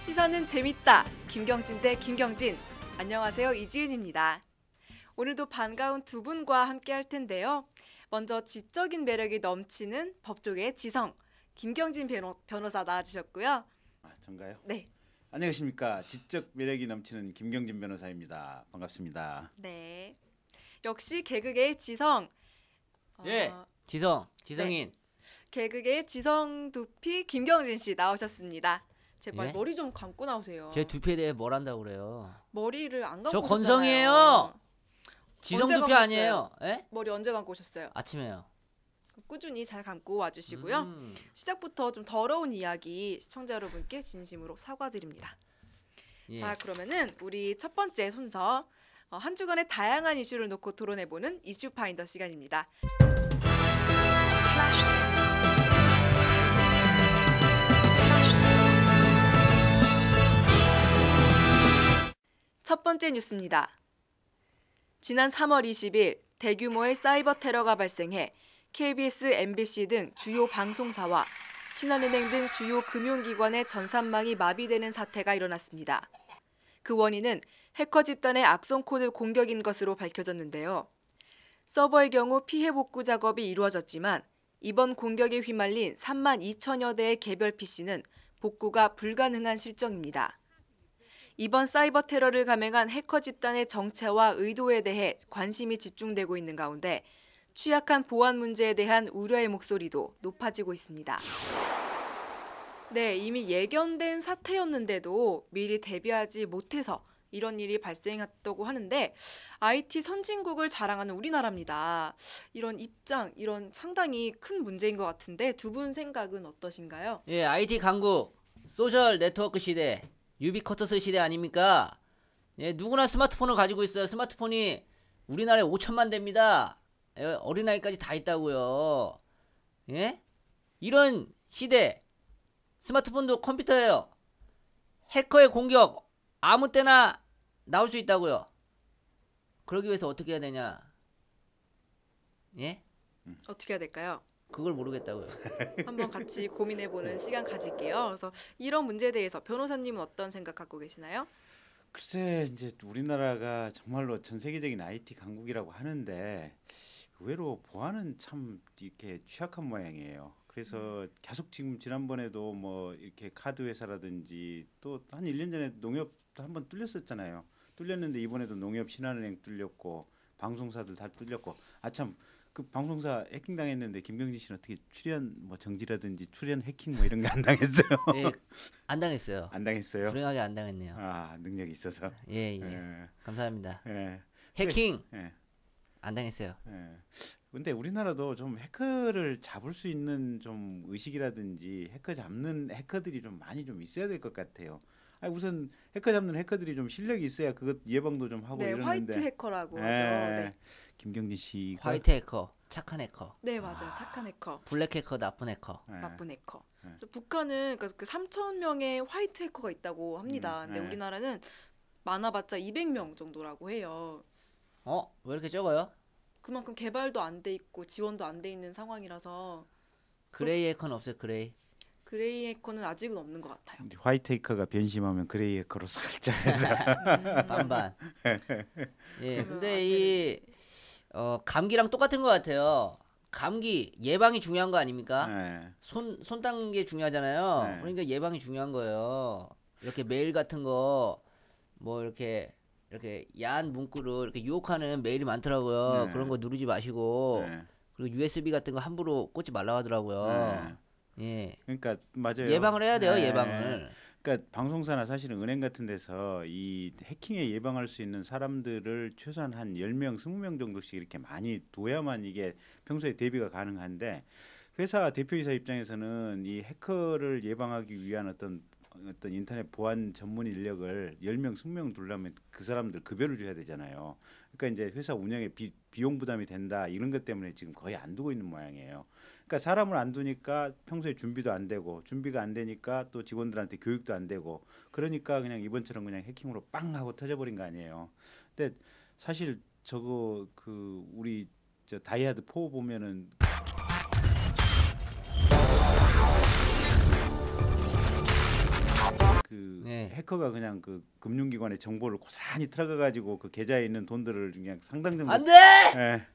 시선은 재밌다. 김경진 대 김경진. 안녕하세요. 이지은입니다. 오늘도 반가운 두 분과 함께 할 텐데요. 먼저 지적인 매력이 넘치는 법조계의 지성, 김경진 변호사 나와주셨고요. 전가요? 네. 안녕하십니까. 지적 매력이 넘치는 김경진 변호사입니다. 반갑습니다. 네. 역시 개그계의 지성. 예, 지성인. 네. 개그계의 지성 두피 김경진 씨 나오셨습니다. 제발 예? 머리 좀 감고 나오세요. 제 두피에 대해 뭘 한다고 그래요? 머리를 안 감고 저 오셨잖아요. 건성이에요. 지성 언제 두피 감았어요? 아니에요. 예? 머리 언제 감고 오셨어요? 아침에요. 꾸준히 잘 감고 와주시고요. 시작부터 좀 더러운 이야기 시청자 여러분께 진심으로 사과드립니다. 예. 자, 그러면은 우리 첫 번째 순서 한 주간의 다양한 이슈를 놓고 토론해보는 이슈 파인더 시간입니다. 첫 번째 뉴스입니다. 지난 3월 20일 대규모의 사이버 테러가 발생해 KBS, MBC 등 주요 방송사와 신한은행 등 주요 금융기관의 전산망이 마비되는 사태가 일어났습니다. 그 원인은 해커 집단의 악성 코드 공격인 것으로 밝혀졌는데요. 서버의 경우 피해 복구 작업이 이루어졌지만 이번 공격에 휘말린 3만 2천여 대의 개별 PC는 복구가 불가능한 실정입니다. 이번 사이버 테러를 감행한 해커 집단의 정체와 의도에 대해 관심이 집중되고 있는 가운데 취약한 보안 문제에 대한 우려의 목소리도 높아지고 있습니다. 네, 이미 예견된 사태였는데도 미리 대비하지 못해서 이런 일이 발생했다고 하는데 IT 선진국을 자랑하는 우리나라입니다. 이런 입장, 이런 상당히 큰 문제인 것 같은데 두 분 생각은 어떠신가요? 예, IT 강국, 소셜 네트워크 시대, 유비쿼터스 시대 아닙니까? 예, 누구나 스마트폰을 가지고 있어요. 스마트폰이 우리나라에 5천만 대입니다. 예, 어린아이까지 다 있다고요. 예? 이런 시대, 스마트폰도 컴퓨터예요. 해커의 공격 아무 때나 나올 수 있다고요. 그러기 위해서 어떻게 해야 되냐? 예? 어떻게 해야 될까요? 그걸 모르겠다고요. 한번 같이 고민해보는 시간 가질게요. 그래서 이런 문제에 대해서 변호사님은 어떤 생각 갖고 계시나요? 글쎄 이제 우리나라가 정말로 전 세계적인 IT 강국이라고 하는데 의외로 보안은 참 이렇게 취약한 모양이에요. 그래서 계속 지금 지난번에도 뭐 이렇게 카드 회사라든지 또 한 1년 전에 농협도 한번 뚫렸었잖아요. 뚫렸는데 이번에도 농협, 신한은행 뚫렸고 방송사들 다 뚫렸고 아참 그 방송사 해킹 당했는데 김경진 씨는 어떻게 출연 뭐 정지라든지 출연 해킹 뭐 이런 거 안 당했어요? 예, 안 당했어요. 안 당했어요? 불행하게 안 당했네요. 아 능력이 있어서. 예, 예. 예. 감사합니다. 예. 해킹 예. 안 당했어요. 예. 근데 우리나라도 좀 해커를 잡을 수 있는 좀 의식이라든지 해커 잡는 해커들이 좀 많이 좀 있어야 될 것 같아요. 아니, 우선 해커 잡는 해커들이 좀 실력이 있어야 그것 예방도 좀 하고 네, 이러는데. 화이트 해커라고 예. 하죠. 네. 김경진 씨. 화이트 해커, 착한 해커. 네, 맞아요. 착한 해커, 블랙 해커, 나쁜 해커. 예. 나쁜 해커. 네. 그래서 북한은 그 3천 명의 화이트 해커가 있다고 합니다. 근데 네. 우리나라는 많아봤자 200명 정도라고 해요. 왜 이렇게 적어요? 그만큼 개발도 안 돼 있고 지원도 안 돼 있는 상황이라서 그레이 해커는 없어요. 그레이. 그레이 해커는 아직은 없는 것 같아요. 화이트 해커가 변심하면 그레이 해커로 살짝 해서. 반반. 예, 그러면 근데 안 이 감기랑 똑같은 것 같아요. 감기 예방이 중요한 거 아닙니까? 예. 손 닦는 게 중요하잖아요. 네. 그러니까 예방이 중요한 거예요. 이렇게 메일 같은 거 뭐 이렇게 야한 문구로 이렇게 유혹하는 메일이 많더라고요. 네. 그런 거 누르지 마시고 예. 그리고 USB 같은 거 함부로 꽂지 말라고 하더라고요. 예. 예. 그러니까 맞아요. 예방을 해야 돼요. 예. 예방을. 그러니까 방송사나 사실은 은행 같은 데서 이 해킹에 예방할 수 있는 사람들을 최소한 한 10명, 20명 정도씩 이렇게 많이 둬야만 이게 평소에 대비가 가능한데 회사 대표이사 입장에서는 이 해커를 예방하기 위한 어떤 인터넷 보안 전문 인력을 10명, 20명 두려면 그 사람들 급여를 줘야 되잖아요. 그러니까 이제 회사 운영에 비용 부담이 된다 이런 것 때문에 지금 거의 안 두고 있는 모양이에요. 그러니까 사람을 안 두니까 평소에 준비도 안 되고 준비가 안 되니까 또 직원들한테 교육도 안 되고 그러니까 그냥 이번처럼 그냥 해킹으로 빵 하고 터져버린 거 아니에요. 근데 사실 저거 그 우리 저 다이하드 4 보면은 그 네. 해커가 그냥 그 금융기관의 정보를 고스란히 들어가 가지고 그 계좌에 있는 돈들을 그냥 상당 정도 안 돼! 예.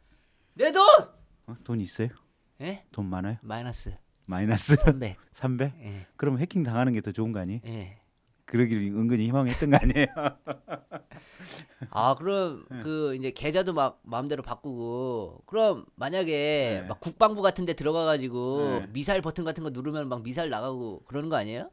내 돈! 돈 있어요? 예? 돈 많아요? 마이너스 마이너스 300. 300? 예. 그럼 해킹 당하는 게 더 좋은 거 아니에요? 예. 그러기를 은근히 희망했던 거 아니에요? 아, 그럼 그 이제 계좌도 막 마음대로 바꾸고 그럼 만약에 네. 막 국방부 같은 데 들어가 가지고 네. 미사일 버튼 같은 거 누르면 막 미사일 나가고 그러는 거 아니에요?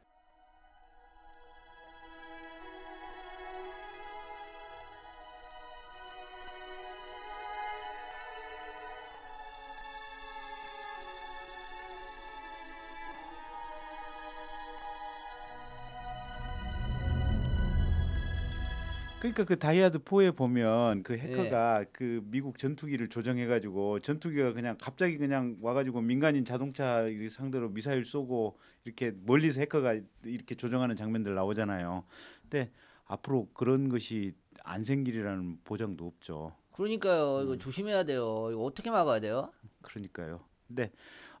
그러니까 그 다이아드 4에 보면 그 해커가 그 미국 전투기를 조정해 가지고 전투기가 그냥 갑자기 그냥 와 가지고 민간인 자동차 이렇게 상대로 미사일 쏘고 이렇게 멀리서 해커가 이렇게 조정하는 장면들 나오잖아요. 근데 앞으로 그런 것이 안 생기리라는 보장도 없죠. 그러니까요. 이거 조심해야 돼요. 이거 어떻게 막아야 돼요? 그러니까요. 근데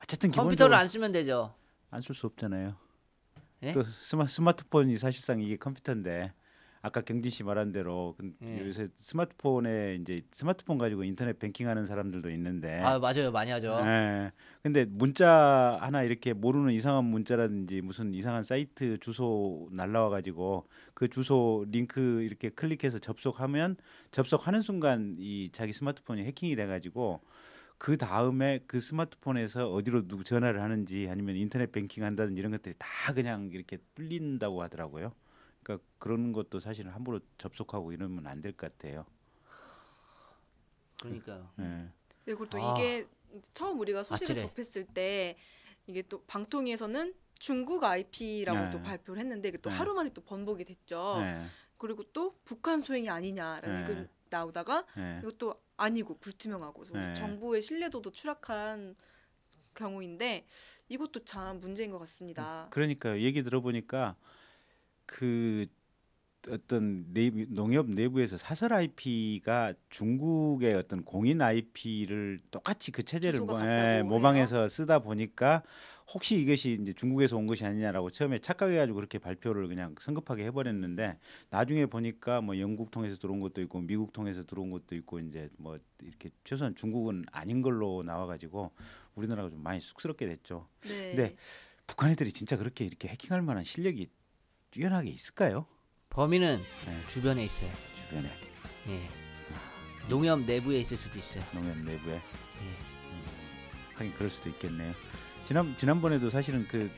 어쨌든 컴퓨터를 기본적으로 안 쓰면 되죠. 안 쓸 수 없잖아요. 예? 또 스마트폰이 사실상 이게 컴퓨터인데 아까 경진 씨 말한 대로 예. 요새 스마트폰에 이제 스마트폰 가지고 인터넷 뱅킹하는 사람들도 있는데 아, 맞아요. 많이 하죠. 예. 근데 문자 하나 이렇게 모르는 이상한 문자라든지 무슨 이상한 사이트 주소 날라와 가지고 그 주소 링크 이렇게 클릭해서 접속하면 접속하는 순간 이 자기 스마트폰이 해킹이 돼 가지고 그 다음에 그 스마트폰에서 어디로 누구 전화를 하는지 아니면 인터넷 뱅킹 한다든지 이런 것들이 다 그냥 이렇게 뚫린다고 하더라고요. 그러니까 그런 것도 사실은 함부로 접속하고 이러면 안 될 것 같아요. 그러니까요. 예. 네, 그리고 또 아. 이게 처음 우리가 소식을 아찔해. 접했을 때 이게 또 방통위에서는 중국 IP라고 네. 또 발표를 했는데 이게 또 네. 하루 만에 또 번복이 됐죠. 예. 그리고 또 북한 소행이 아니냐라는 네. 의견이 나오다가 예. 이것도 아니고 불투명하고 그래서 우리 네. 정부의 신뢰도도 추락한 경우인데 이것도 참 문제인 것 같습니다. 그러니까요. 얘기 들어보니까 그 어떤 농협 내부에서 사설 IP가 중국의 어떤 공인 IP를 똑같이 그 체제를 주소가 같다고 모방해서 쓰다 보니까 혹시 이것이 이제 중국에서 온 것이 아니냐라고 처음에 착각해가지고 그렇게 발표를 그냥 성급하게 해버렸는데 나중에 보니까 뭐 영국 통해서 들어온 것도 있고 미국 통해서 들어온 것도 있고 이제 뭐 이렇게 최소한 중국은 아닌 걸로 나와가지고 우리나라가 좀 많이 쑥스럽게 됐죠. 네. 근데 북한 애들이 진짜 그렇게 이렇게 해킹할 만한 실력이 뛰어나게 있을까요? 범인은 네. 주변에 있어요. 주변에 예. 농협 내부에 있을 수도 있어요. 농협 내부에 예. 하긴 그럴 수도 있겠네요. 지난번에도 사실은 그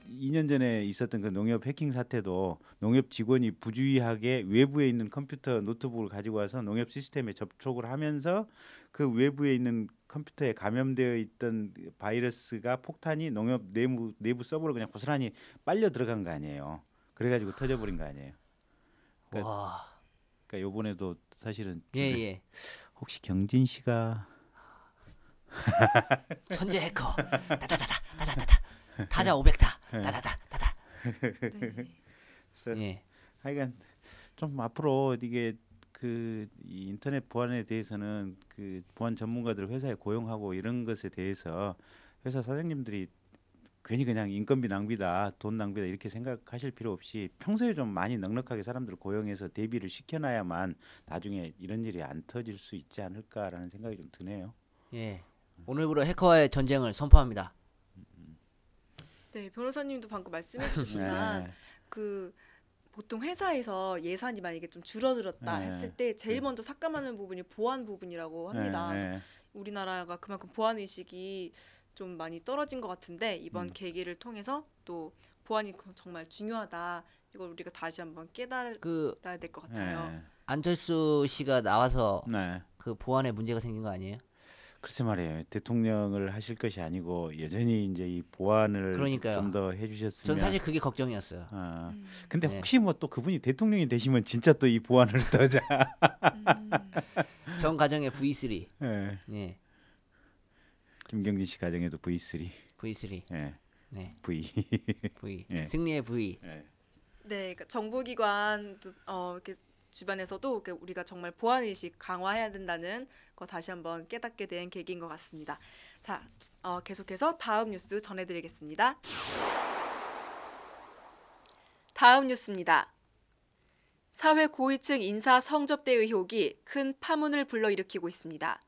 2년 전에 있었던 그 농협 해킹 사태도 농협 직원이 부주의하게 외부에 있는 컴퓨터 노트북을 가지고 와서 농협 시스템에 접촉을 하면서 그 외부에 있는 컴퓨터에 감염되어 있던 바이러스가 폭탄이 농협 내부 서버로 그냥 고스란히 빨려 들어간 거 아니에요. 그래가지고 터져버린 거 아니에요. 그러니까 와. 그러니까 요번에도 사실은 예, 예. 혹시 경진 씨가 천재 해커. 다다다다 다다다다. 타자 500타. 다다다 다다. 네. 예. 하여간 좀 앞으로 이게 그 이 인터넷 보안에 대해서는 그 보안 전문가들 회사에 고용하고 이런 것에 대해서 회사 사장님들이 괜히 그냥 인건비 낭비다, 돈 낭비다 이렇게 생각하실 필요 없이 평소에 좀 많이 넉넉하게 사람들을 고용해서 대비를 시켜놔야만 나중에 이런 일이 안 터질 수 있지 않을까라는 생각이 좀 드네요. 예. 오늘부로 해커와의 전쟁을 선포합니다. 네, 변호사님도 방금 말씀해 주셨지만 네. 그 보통 회사에서 예산이 만약에 좀 줄어들었다 네. 했을 때 제일 네. 먼저 삭감하는 부분이 보안 부분이라고 합니다. 네, 네. 우리나라가 그만큼 보안 의식이 좀 많이 떨어진 것 같은데 이번 계기를 통해서 또 보안이 정말 중요하다. 이걸 우리가 다시 한번 깨달아야 그 될 것 같아요. 안철수 씨가 나와서 네. 그 보안에 문제가 생긴 거 아니에요? 글쎄 말이에요. 대통령을 하실 것이 아니고 여전히 이제 이 보안을 그러니까요. 좀 더 해주셨으면. 전 사실 그게 걱정이었어요. 아, 음. 근데 네. 혹시 뭐 또 그분이 대통령이 되시면 진짜 또 이 보안을 더자. 음. 전 가정의 V3. 예. 예. 김경진 씨 가정에도 V3. V3. 예. 네. V. V. 예. 승리의 V. 예. 네, 그러니까 정보기관 이렇게 주변에서도 이렇게 우리가 정말 보안 의식 강화해야 된다는 거 다시 한번 깨닫게 된 계기인 것 같습니다. 자, 계속해서 다음 뉴스 전해드리겠습니다. 다음 뉴스입니다. 사회 고위층 인사 성접대 의혹이 큰 파문을 불러일으키고 있습니다.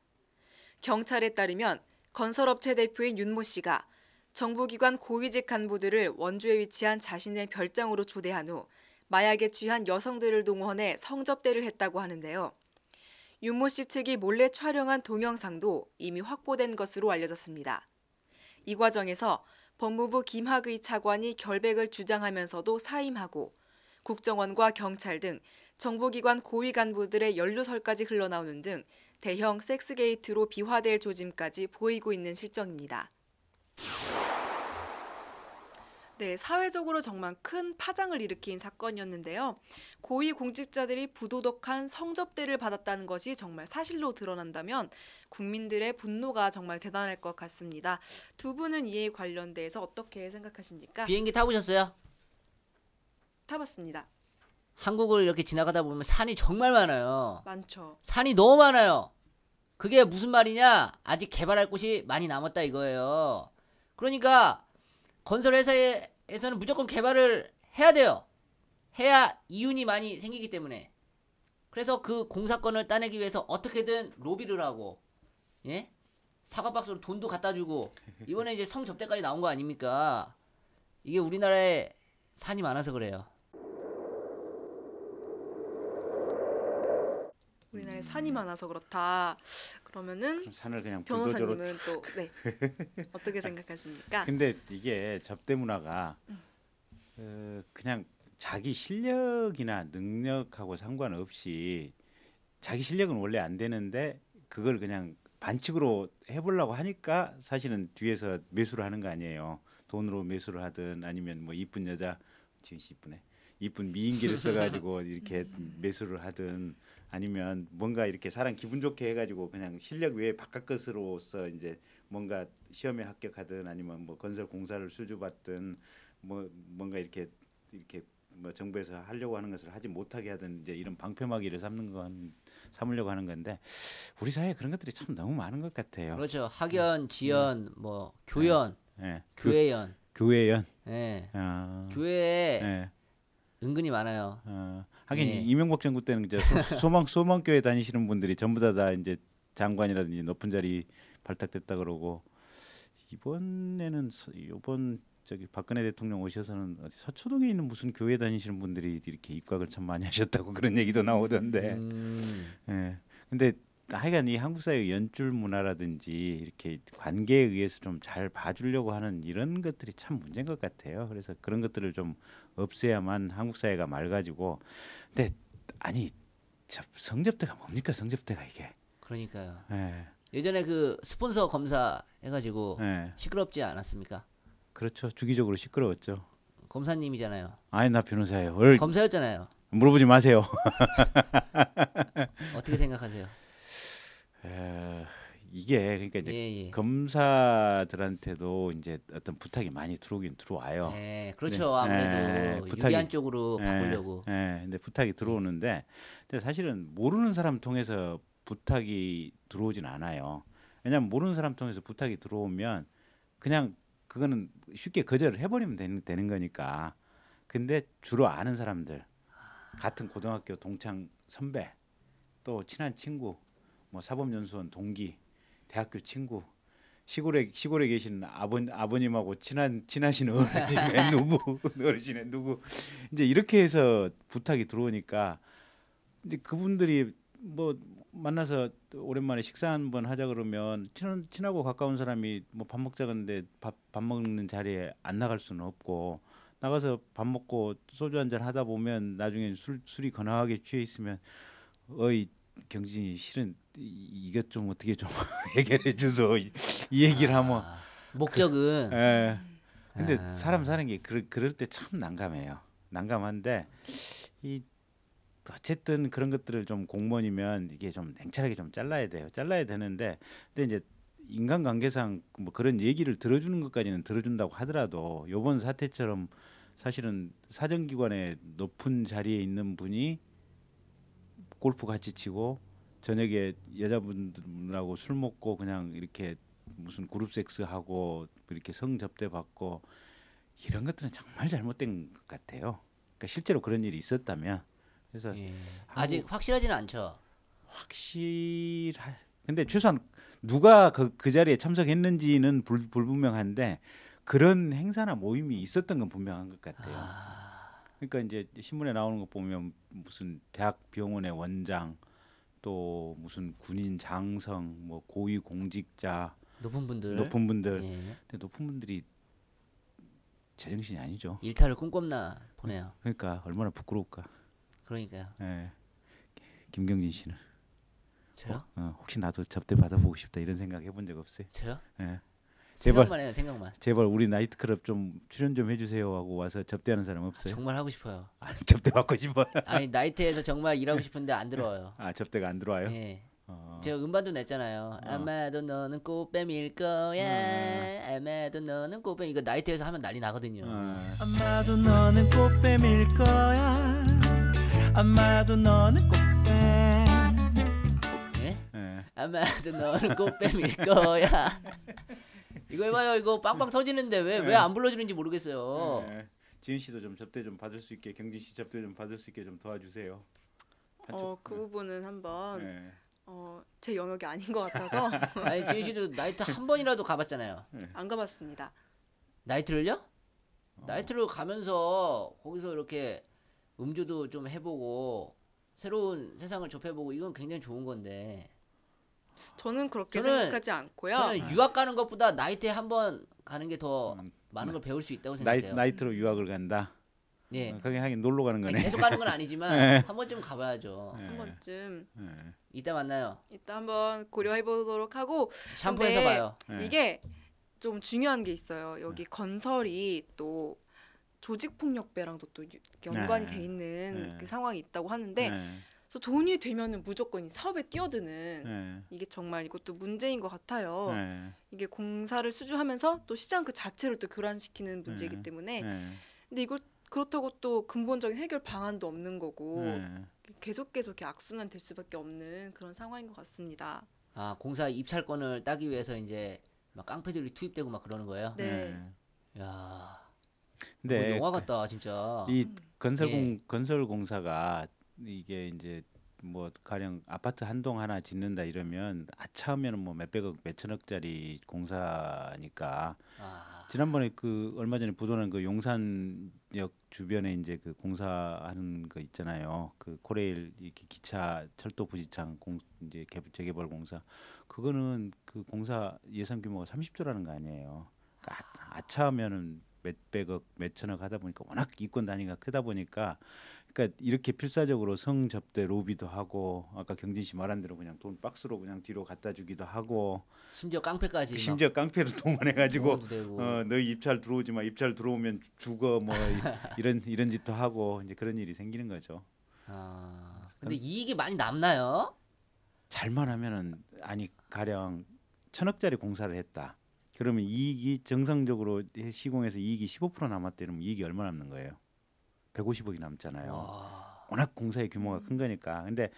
경찰에 따르면 건설업체 대표인 윤모 씨가 정부기관 고위직 간부들을 원주에 위치한 자신의 별장으로 초대한 후 마약에 취한 여성들을 동원해 성접대를 했다고 하는데요. 윤모 씨 측이 몰래 촬영한 동영상도 이미 확보된 것으로 알려졌습니다. 이 과정에서 법무부 김학의 차관이 결백을 주장하면서도 사임하고 국정원과 경찰 등 정부기관 고위 간부들의 연루설까지 흘러나오는 등 대형 섹스게이트로 비화될 조짐까지 보이고 있는 실정입니다. 네, 사회적으로 정말 큰 파장을 일으킨 사건이었는데요. 고위 공직자들이 부도덕한 성접대를 받았다는 것이 정말 사실로 드러난다면 국민들의 분노가 정말 대단할 것 같습니다. 두 분은 이에 관련돼서 어떻게 생각하십니까? 비행기 타보셨어요? 타봤습니다. 한국을 이렇게 지나가다 보면 산이 정말 많아요. 많죠. 산이 너무 많아요. 그게 무슨 말이냐? 아직 개발할 곳이 많이 남았다 이거예요. 그러니까 건설 회사에서는 무조건 개발을 해야 돼요. 해야 이윤이 많이 생기기 때문에. 그래서 그 공사권을 따내기 위해서 어떻게든 로비를 하고, 예? 사과박스로 돈도 갖다 주고, 이번에 이제 성접대까지 나온 거 아닙니까? 이게 우리나라에 산이 많아서 그래요. 우리나라에 산이 많아서 그렇다. 그러면은 산을 그냥 불도저로. 변호사님은 또 네. 어떻게 생각하십니까? 근데 이게 접대 문화가 그냥 자기 실력이나 능력하고 상관없이 자기 실력은 원래 안 되는데 그걸 그냥 반칙으로 해보려고 하니까 사실은 뒤에서 매수를 하는 거 아니에요. 돈으로 매수를 하든 아니면 뭐 이쁜 여자, 지금 이쁘네, 이쁜 미인기를 써가지고 이렇게 매수를 하든 아니면 뭔가 이렇게 사람 기분 좋게 해가지고 그냥 실력 외에 바깥 것으로서 이제 뭔가 시험에 합격하든 아니면 뭐 건설 공사를 수주받든 뭐 뭔가 이렇게 뭐 정부에서 하려고 하는 것을 하지 못하게 하든 이제 이런 방패막이를 삼으려고 하는 건데 우리 사회에 그런 것들이 참 너무 많은 것 같아요. 그렇죠. 학연, 지연, 뭐 교연, 예. 교회연, 교회연. 예. 교회에 교회에 은근히 많아요. 하긴 예. 이명박 정부 때는 이제 소망교회 다니시는 분들이 전부 다 이제 장관이라든지 높은 자리 발탁됐다 그러고 이번 저기 박근혜 대통령 오셔서는 어디 서초동에 있는 무슨 교회 다니시는 분들이 이렇게 입각을 참 많이 하셨다고 그런 얘기도 나오던데. 예. 근데 하여간 이 한국 사회 연출 문화라든지 이렇게 관계에 의해서 좀 잘 봐주려고 하는 이런 것들이 참 문제인 것 같아요. 그래서 그런 것들을 좀 없애야만 한국 사회가 맑아지고. 근데 아니 성접대가 뭡니까 성접대가 이게? 그러니까요. 예. 예전에 그 스폰서 검사 해가지고 예. 시끄럽지 않았습니까? 그렇죠. 주기적으로 시끄러웠죠. 검사님이잖아요. 아니 나 변호사예요. 검사였잖아요. 물어보지 마세요. 어떻게 생각하세요? 이게 그러니까 이제 예. 검사들한테도 이제 어떤 부탁이 많이 들어오긴 들어와요. 네, 그렇죠. 네. 아무래도 유리한 쪽으로 바꾸려고. 근데 부탁이 들어오는데, 근데 사실은 모르는 사람 통해서 부탁이 들어오진 않아요. 왜냐하면 모르는 사람 통해서 부탁이 들어오면 그냥 그거는 쉽게 거절을 해버리면 되는 거니까. 근데 주로 아는 사람들, 같은 고등학교 동창 선배, 또 친한 친구, 뭐 사법연수원 동기, 대학교 친구, 시골에 계신 아버님하고 친하신 어르신의 어르신의 누구 이제 이렇게 해서 부탁이 들어오니까 이제 그분들이 뭐 만나서 오랜만에 식사 한번 하자 그러면 친하고 가까운 사람이 뭐 밥 먹자 그러는데 밥 먹는 자리에 안 나갈 수는 없고 나가서 밥 먹고 소주 한잔 하다 보면 나중에 술이 거나하게 취해 있으면 어이 경진이 실은 이것 좀 어떻게 좀 해결해 주소 이 얘기를 하면 목적은 근데 사람 사는 게 그럴 때 참 난감해요. 난감한데 이 어쨌든 그런 것들을 좀 공무원이면 이게 좀 냉철하게 좀 잘라야 돼요. 잘라야 되는데 근데 이제 인간관계상 뭐 그런 얘기를 들어주는 것까지는 들어준다고 하더라도 이번 사태처럼 사실은 사정기관의 높은 자리에 있는 분이 골프 같이 치고 저녁에 여자분들하고 술 먹고 그냥 이렇게 무슨 그룹 섹스하고 이렇게 성접대 받고 이런 것들은 정말 잘못된 것 같아요. 그러니까 실제로 그런 일이 있었다면 그래서 예. 한국- 아직 확실하지는 않죠. 근데 최소한 누가 그 자리에 참석했는지는 불분명한데 그런 행사나 모임이 있었던 건 분명한 것 같아요. 그러니까 이제 신문에 나오는 거 보면 무슨 대학 병원의 원장 또 무슨 군인 장성 뭐 고위 공직자 높은 분들. 높은 분들 예. 근데 높은 분들이 제정신이 아니죠. 일탈을 꿈꿨나 보네요. 그러니까 얼마나 부끄러울까. 그러니까요. 예. 김경진 씨는 저요? 혹시 나도 접대 받아보고 싶다 이런 생각 해본 적 없어요? 저요? 예. 제발. 생각만 해요. 생각만. 제발 우리 나이트클럽 좀 출연 좀 해주세요 하고 와서 접대하는 사람 아, 없어요? 정말 하고 싶어요. 아, 접대 받고 싶어. 아니 나이트에서 정말 일하고 싶은데 안 들어와요. 아 접대가 안 들어와요? 예. 어. 제가 음반도 냈잖아요. 아마도 너는 꽃뱀일 거야. 아마도 너는 꽃뱀. 이거 나이트에서 하면 난리 나거든요. 아마도 너는 꽃뱀일 거야. 아마도 너는 꽃뱀. 예? 예. 아마도 너는 꽃뱀일 거야. 이거 해봐요. 이거 빵빵 터지는데 왜 안 불러주는지 모르겠어요. 예. 지은 씨도 좀 접대 좀 받을 수 있게 경진 씨 접대 좀 받을 수 있게 좀 도와주세요. 그 부분은 한번 예. 제 영역이 아닌 것 같아서 아니 지은 씨도 나이트 한 번이라도 가봤잖아요. 안 가봤습니다. 나이트를요? 나이트를 가면서 거기서 이렇게 음주도 좀 해보고 새로운 세상을 접해보고 이건 굉장히 좋은 건데 저는 그렇게 저는- 생각하지 않고요. 저는 유학 가는 것보다 나이트에 한 번 가는 게 더 많은 걸 배울 수 있다고 생각해요. 나이트로 유학을 간다. 예. 거기 하긴 놀러 가는 아니, 거네. 계속 가는 건 아니지만 한 번쯤 가봐야죠. 예. 한 번쯤 예. 이따 만나요. 이따 한번 고려해 보도록 하고 샴푸에서 근데 봐요. 예. 이게 좀 중요한 게 있어요. 여기 건설이 또 조직폭력배랑도 또 연관이 네. 돼 있는 네. 그 상황이 있다고 하는데 예. 그래서 돈이 되면은 무조건 이 사업에 뛰어드는 예. 이게 정말 이것도 문제인 것 같아요. 예. 이게 공사를 수주하면서 또 시장 그 자체를 또 교란시키는 문제이기 네. 때문에 예. 근데 이걸 그렇다고 또 근본적인 해결 방안도 없는 거고 예. 계속 이렇게 악순환 될 수밖에 없는 그런 상황인 것 같습니다. 아 공사 입찰권을 따기 위해서 이제 막 깡패들이 투입되고 막 그러는 거예요. 네. 야, 근데 영화 같다 진짜. 이 예. 건설 공사가 이게 이제 뭐 가령 아파트 한 동 하나 짓는다 이러면 아차하면은 뭐 몇백억 몇천억짜리 공사니까 아, 지난번에 그 얼마 전에 부도난 그 용산역 주변에 이제 그 공사하는 거 있잖아요. 그 코레일 이렇게 기차 철도 부지창 이제 재개발 공사 그거는 그 공사 예산 규모가 30조라는 거 아니에요. 그러니까 아차하면은 몇백억 몇천억 하다 보니까 워낙 이권 단위가 크다 보니까 그러니까 이렇게 필사적으로 성접대 로비도 하고 아까 경진 씨 말한 대로 그냥 돈 박스로 그냥 뒤로 갖다 주기도 하고 심지어 깡패까지 심지어 깡패로 동원해가지고 동원도 되고. 너희 입찰 들어오지 마 입찰 들어오면 죽어 뭐 이런 짓도 하고 이제 그런 일이 생기는 거죠. 아, 근데 이익이 많이 남나요? 잘만 하면은 아니 가령 1,000억짜리 공사를 했다. 그러면 이익이 정상적으로 시공해서 이익이 15% 남았대 이러면 이익이 얼마 남는 거예요? 150억이 남잖아요. 와, 워낙 공사의 규모가 큰 거니까. 근데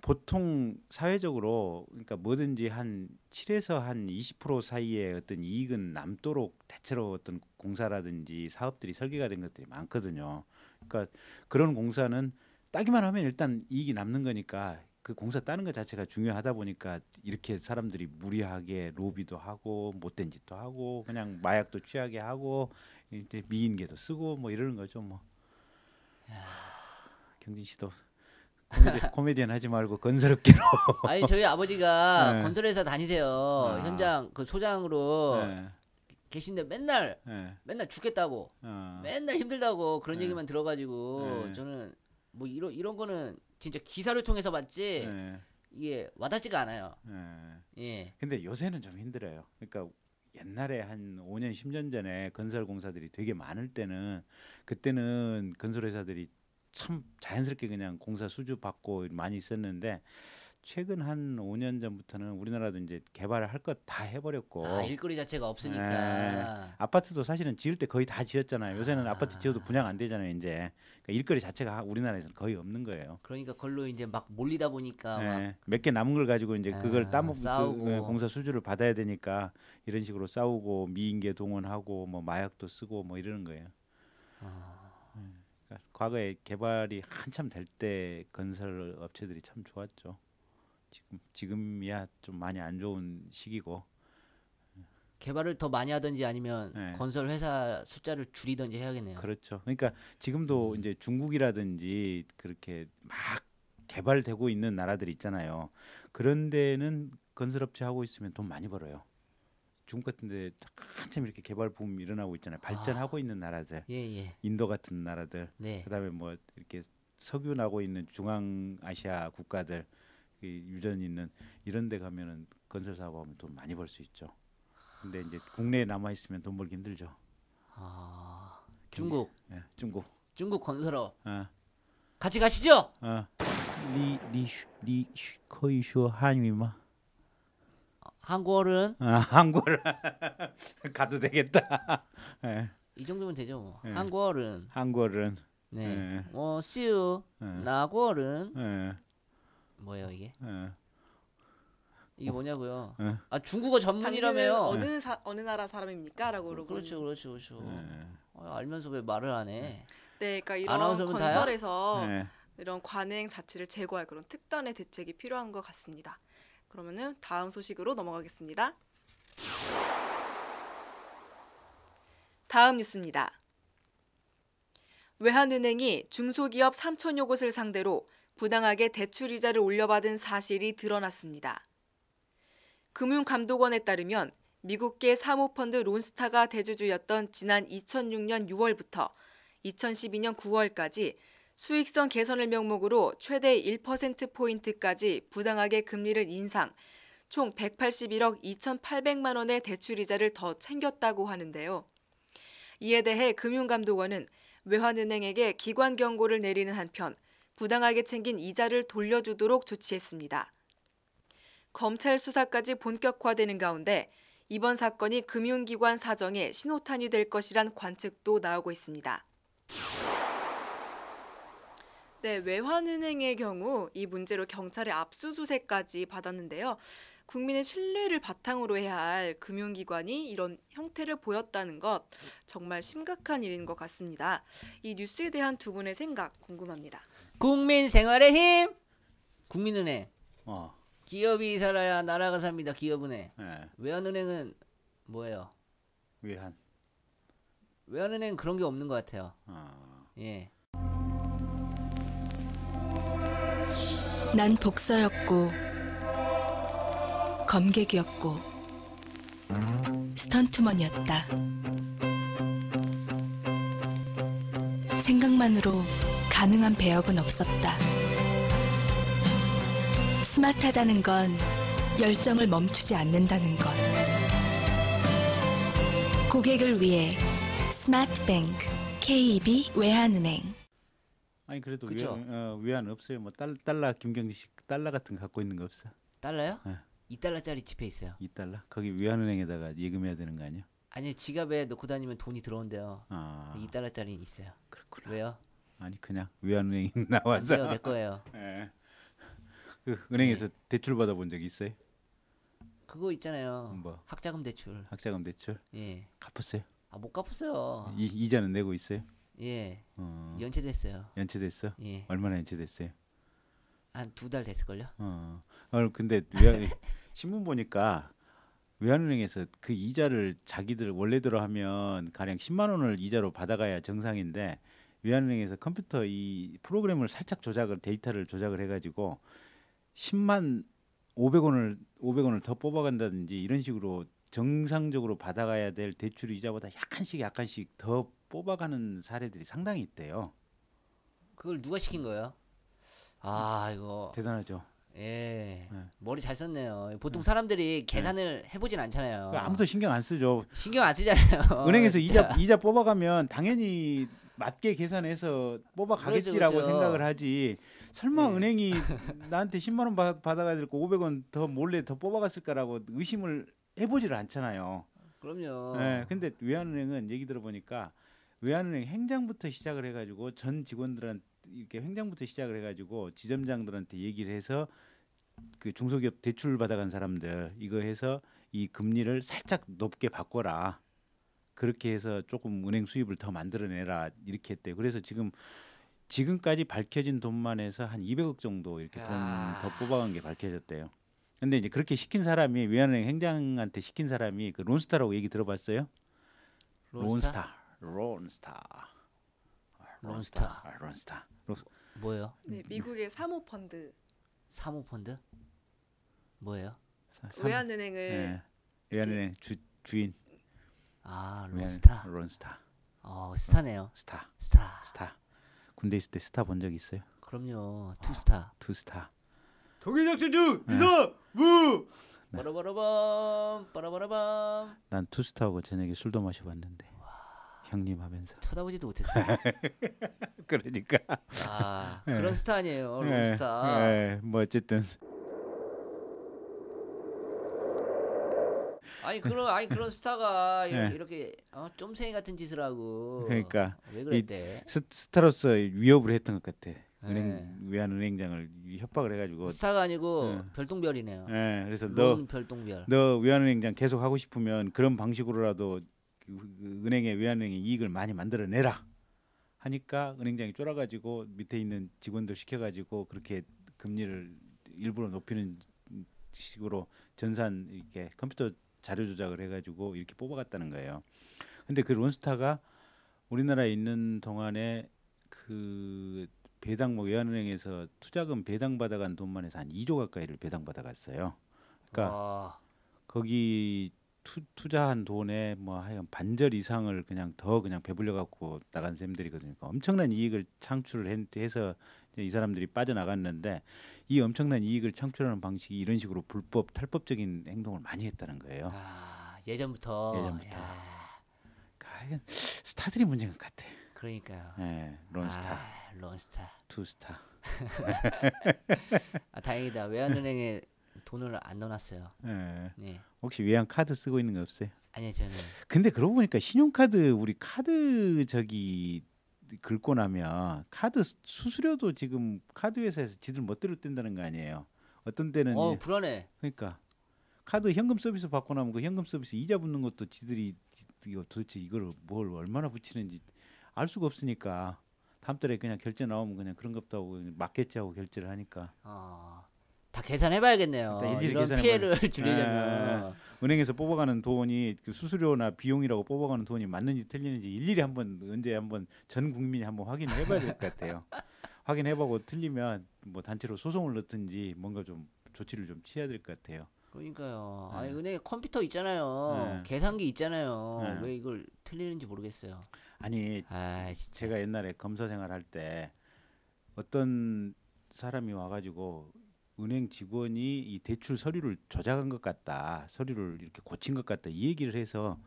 보통 사회적으로 그러니까 뭐든지 한 7에서 한 20% 사이의 어떤 이익은 남도록 대체로 어떤 공사라든지 사업들이 설계가 된 것들이 많거든요. 그러니까 그런 공사는 따기만 하면 일단 이익이 남는 거니까 그 공사 따는 것 자체가 중요하다 보니까 이렇게 사람들이 무리하게 로비도 하고 못된 짓도 하고 그냥 마약도 취하게 하고 이제 미인계도 쓰고 뭐 이러는 거죠 뭐. 경진 씨도 코미디언 하지 말고 건설업계로. 아니 저희 아버지가 네. 건설회사 다니세요. 아. 현장 그 소장으로 예, 계신데 맨날 예, 죽겠다고, 맨날 힘들다고 그런 네. 얘기만 들어가지고 네. 저는 뭐 이런 거는 진짜 기사를 통해서 봤지 예, 이게 와닿지가 않아요. 예. 예. 근데 요새는 좀 힘들어요. 그러니까 옛날에 한 5년 10년 전에 건설 공사들이 되게 많을 때는 그때는 건설 회사들이 참 자연스럽게 그냥 공사 수주 받고 많이 있었는데 최근 한 5년 전부터는 우리나라도 이제 개발을 할 것 다 해버렸고 아, 일거리 자체가 없으니까. 아파트도 사실은 지을 때 거의 다 지었잖아요. 요새는 아파트 지어도 분양 안 되잖아요. 이제 그러니까 일거리 자체가 우리나라에서는 거의 없는 거예요. 그러니까 그걸로 이제 막 몰리다 보니까 막 몇 개 남은 걸 가지고 이제 그걸 따먹고 싸우고. 공사 수주를 받아야 되니까 이런 식으로 싸우고 미인계 동원하고 뭐 마약도 쓰고 뭐 이러는 거예요. 그러니까 과거에 개발이 한참 될 때 건설 업체들이 참 좋았죠. 지금이야 좀 많이 안 좋은 시기고. 개발을 더 많이 하든지 아니면 네. 건설 회사 숫자를 줄이든지 해야겠네요. 그렇죠. 그러니까 지금도 이제 중국이라든지 그렇게 막 개발되고 있는 나라들 있잖아요. 그런 데는 건설업체 하고 있으면 돈 많이 벌어요. 중국 같은데 한참 이렇게 개발 붐 일어나고 있잖아요. 발전하고 있는 나라들, 예. 인도 같은 나라들, 네. 그다음에 뭐 이렇게 석유 나고 있는 중앙아시아 국가들, 유전 있는 이런 데 가면은 건설 사업하면 돈 많이 벌 수 있죠. 근데 이제 국내에 남아 있으면 돈 벌기 힘들죠. 중국. 예, 중국. 중국 건설업. 어, 같이 가시죠. 어. 니 거의 쇼 한유마. 한국어는 한국을 가도 되겠다. 예, 이 정도면 되죠. 뭐. 예. 한국어는 한국은 네. 예. 시우 예. 나고는 예, 뭐예요 이게? 예. 이게 뭐냐고요? 예. 아 중국어 당신은 전문이라며요. 어느 나라 사람입니까? 라고 물어보는. 그렇죠. 예. 알면서 왜 말을 안 해? 네, 그러니까 이런 아나운서면 다야? 건설에서 예. 이런 관행 자체를 제거할 그런 특단의 대책이 필요한 것 같습니다. 그러면은 다음 소식으로 넘어가겠습니다. 다음 뉴스입니다. 외환은행이 중소기업 3천여 곳을 상대로 부당하게 대출 이자를 올려받은 사실이 드러났습니다. 금융감독원에 따르면 미국계 사모펀드 론스타가 대주주였던 지난 2006년 6월부터 2012년 9월까지 수익성 개선을 명목으로 최대 1%포인트까지 부당하게 금리를 인상, 총 181억 2,800만 원의 대출이자를 더 챙겼다고 하는데요. 이에 대해 금융감독원은 외환은행에게 기관 경고를 내리는 한편 부당하게 챙긴 이자를 돌려주도록 조치했습니다. 검찰 수사까지 본격화되는 가운데 이번 사건이 금융기관 사정에 신호탄이 될 것이란 관측도 나오고 있습니다. 네, 외환은행의 경우 이 문제로 경찰의 압수수색까지 받았는데요. 국민의 신뢰를 바탕으로 해야 할 금융기관이 이런 형태를 보였다는 것 정말 심각한 일인 것 같습니다. 이 뉴스에 대한 두 분의 생각 궁금합니다. 국민 생활의 힘. 국민은행. 어. 기업이 살아야 나라가 삽니다. 기업은행. 예. 외환은행은 뭐예요? 외환. 외환은행 그런 게 없는 것 같아요. 예. 난 복서였고 검객이었고 스턴트먼이었다. 생각만으로 가능한 배역은 없었다. 스마트하다는 건 열정을 멈추지 않는다는 것. 고객을 위해 스마트뱅크 KEB 외환은행. 아니 그래도 그쵸? 외환 없어요. 뭐 달러 김경식 달러 같은 거 갖고 있는 거 없어? 달러요? 네. 2달러짜리 지폐 있어요. 2달러? 거기 외환은행에다가 예금해야 되는 거 아니야? 아니요, 지갑에 넣고 다니면 돈이 들어온대요. 아 2달러짜리 있어요. 그렇구나. 왜요? 아니 그냥 외환은행이 안 나와서 돼요, 내 거예요. 예. 그 은행에서 대출 받아본 적 있어요? 그거 있잖아요. 뭐? 학자금 대출. 학자금 대출 예. 갚았어요? 못 갚았어요. 이자는 내고 있어요? 예. 어, 연체됐어요. 연체됐어? 예. 얼마나 연체됐어요? 한 2달 됐을걸요? 근데 신문 보니까 외환은행에서 그 이자를 자기들 원래대로 하면 가령 10만 원을 이자로 받아가야 정상인데 외환은행에서 컴퓨터 이 프로그램을 살짝 데이터를 조작을 해가지고 10만 500원을 더 뽑아간다든지 이런 식으로 정상적으로 받아가야 될 대출 이자보다 약간씩 더 뽑아가는 사례들이 상당히 있대요. 그걸 누가 시킨 거예요? 이거 대단하죠. 예. 네. 머리 잘 썼네요. 보통 사람들이 계산을 해보진 않잖아요. 아무도 신경 안 쓰죠. 신경 안 쓰잖아요. 은행에서 진짜. 이자 뽑아가면 당연히 맞게 계산해서 뽑아가겠지라고 그렇죠. 생각을 하지. 설마 네. 은행이 나한테 10만 원 받아가야 될 거 500원 더 몰래 더 뽑아갔을까라고 의심을 해보지를 않잖아요. 그럼요. 네, 근데 외환은행은 얘기 들어보니까 외환은행 행장부터 시작을 해가지고 전 직원들한테 이렇게 행장부터 시작을 해가지고 지점장들한테 얘기를 해서 그 중소기업 대출 받아간 사람들 이거 해서 이 금리를 살짝 높게 바꿔라. 그렇게 해서 조금 은행 수입을 더 만들어내라 이렇게 했대요. 그래서 지금까지 밝혀진 돈만 해서 한 200억 정도 이렇게 돈 더 뽑아간 게 밝혀졌대요. 근데 이제 그렇게 시킨 사람이 외환은행 행장한테 시킨 사람이 그 론스타라고 얘기 들어봤어요? 론스타? 론스타. 뭐예요? 네, 미국의 사모펀드 사모펀드? 뭐예요? 외환은행을 예, 외환은행 주인 아, 론스타. 론스타. 스타네요. 스타. 스타. 군대 있을 때 스타 본 적 있어요? 그럼요. 투스타. 투스타. 통일작전중 이사 무. 빠라바라밤. 난 투스타하고 저녁에 술도 마셔봤는데 형님 하면서. 쳐다보지도 못했어요. 그러니까. 그런 스타 아니에요. 론스타. 뭐 어쨌든. 아니 그런 스타가 네. 이렇게 쫌생이 같은 짓을 하고. 그러니까 왜 그랬대? 스타로서 위협을 했던 것 같아. 네. 외환은행장을 협박을 해가지고. 스타가 아니고 별똥별이네요. 그래서 론 별똥별. 너 외환은행장 계속 하고 싶으면 그런 방식으로라도 그 은행의 외환은행의 이익을 많이 만들어내라 하니까 은행장이 쫄아가지고 밑에 있는 직원들 시켜가지고 그렇게 금리를 일부러 높이는 식으로 전산 이렇게 컴퓨터 자료 조작을 해가지고 이렇게 뽑아갔다는 거예요. 근데 그 론스타가 우리나라에 있는 동안에 그 배당 외환은행에서 투자금 배당 받아간 돈만 해서 한 2조 가까이를 배당 받아갔어요. 그러니까 거기 투자한 돈에 뭐 하여간 반절 이상을 그냥 배불려 갖고 나간 셈들이거든요. 그러니까 엄청난 이익을 창출을 해서 이 사람들이 빠져나갔는데 이 엄청난 이익을 창출하는 방식이 이런 식으로 불법 탈법적인 행동을 많이 했다는 거예요. 예전부터. 하여간 스타들이 문제인 것 같아. 그러니까요. 네, 론스타. 론스타. 투스타. 다행이다. 외환은행에 돈을 안 넣어놨어요. 네. 혹시 외환 카드 쓰고 있는 거 없어요? 아니요, 저는. 근데 그러고 보니까 신용카드 우리 카드 긁고 나면 카드 수수료도 지금 카드 회사에서 지들 멋대로 뗀다는 거 아니에요? 어떤 때는 불안해. 그러니까 카드 현금 서비스 받고 나면 그 현금 서비스 이자 붙는 것도 지들이 도대체 이걸 뭘 얼마나 붙이는지 알 수가 없으니까 다음 달에 그냥 결제 나오면 그냥 그런 거 없다고 맞겠지 하고 결제를 하니까 다 계산해봐야겠네요. 이런 피해를 줄이려면 은행에서 뽑아가는 돈이 그 수수료나 비용이라고 뽑아가는 돈이 맞는지 틀리는지 일일이 언제 한번 전 국민이 한번 확인해봐야 될 것 같아요. 확인해보고 틀리면 뭐 단체로 소송을 넣든지 뭔가 좀 조치를 좀 취해야 될 것 같아요. 그러니까요. 아니 은행에 컴퓨터 있잖아요. 계산기 있잖아요. 왜 이걸 틀리는지 모르겠어요. 아니 제가 옛날에 검사 생활할 때 어떤 사람이 와가지고 은행 직원이 이 대출 서류를 조작한 것 같다, 서류를 이렇게 고친 것 같다 이 얘기를 해서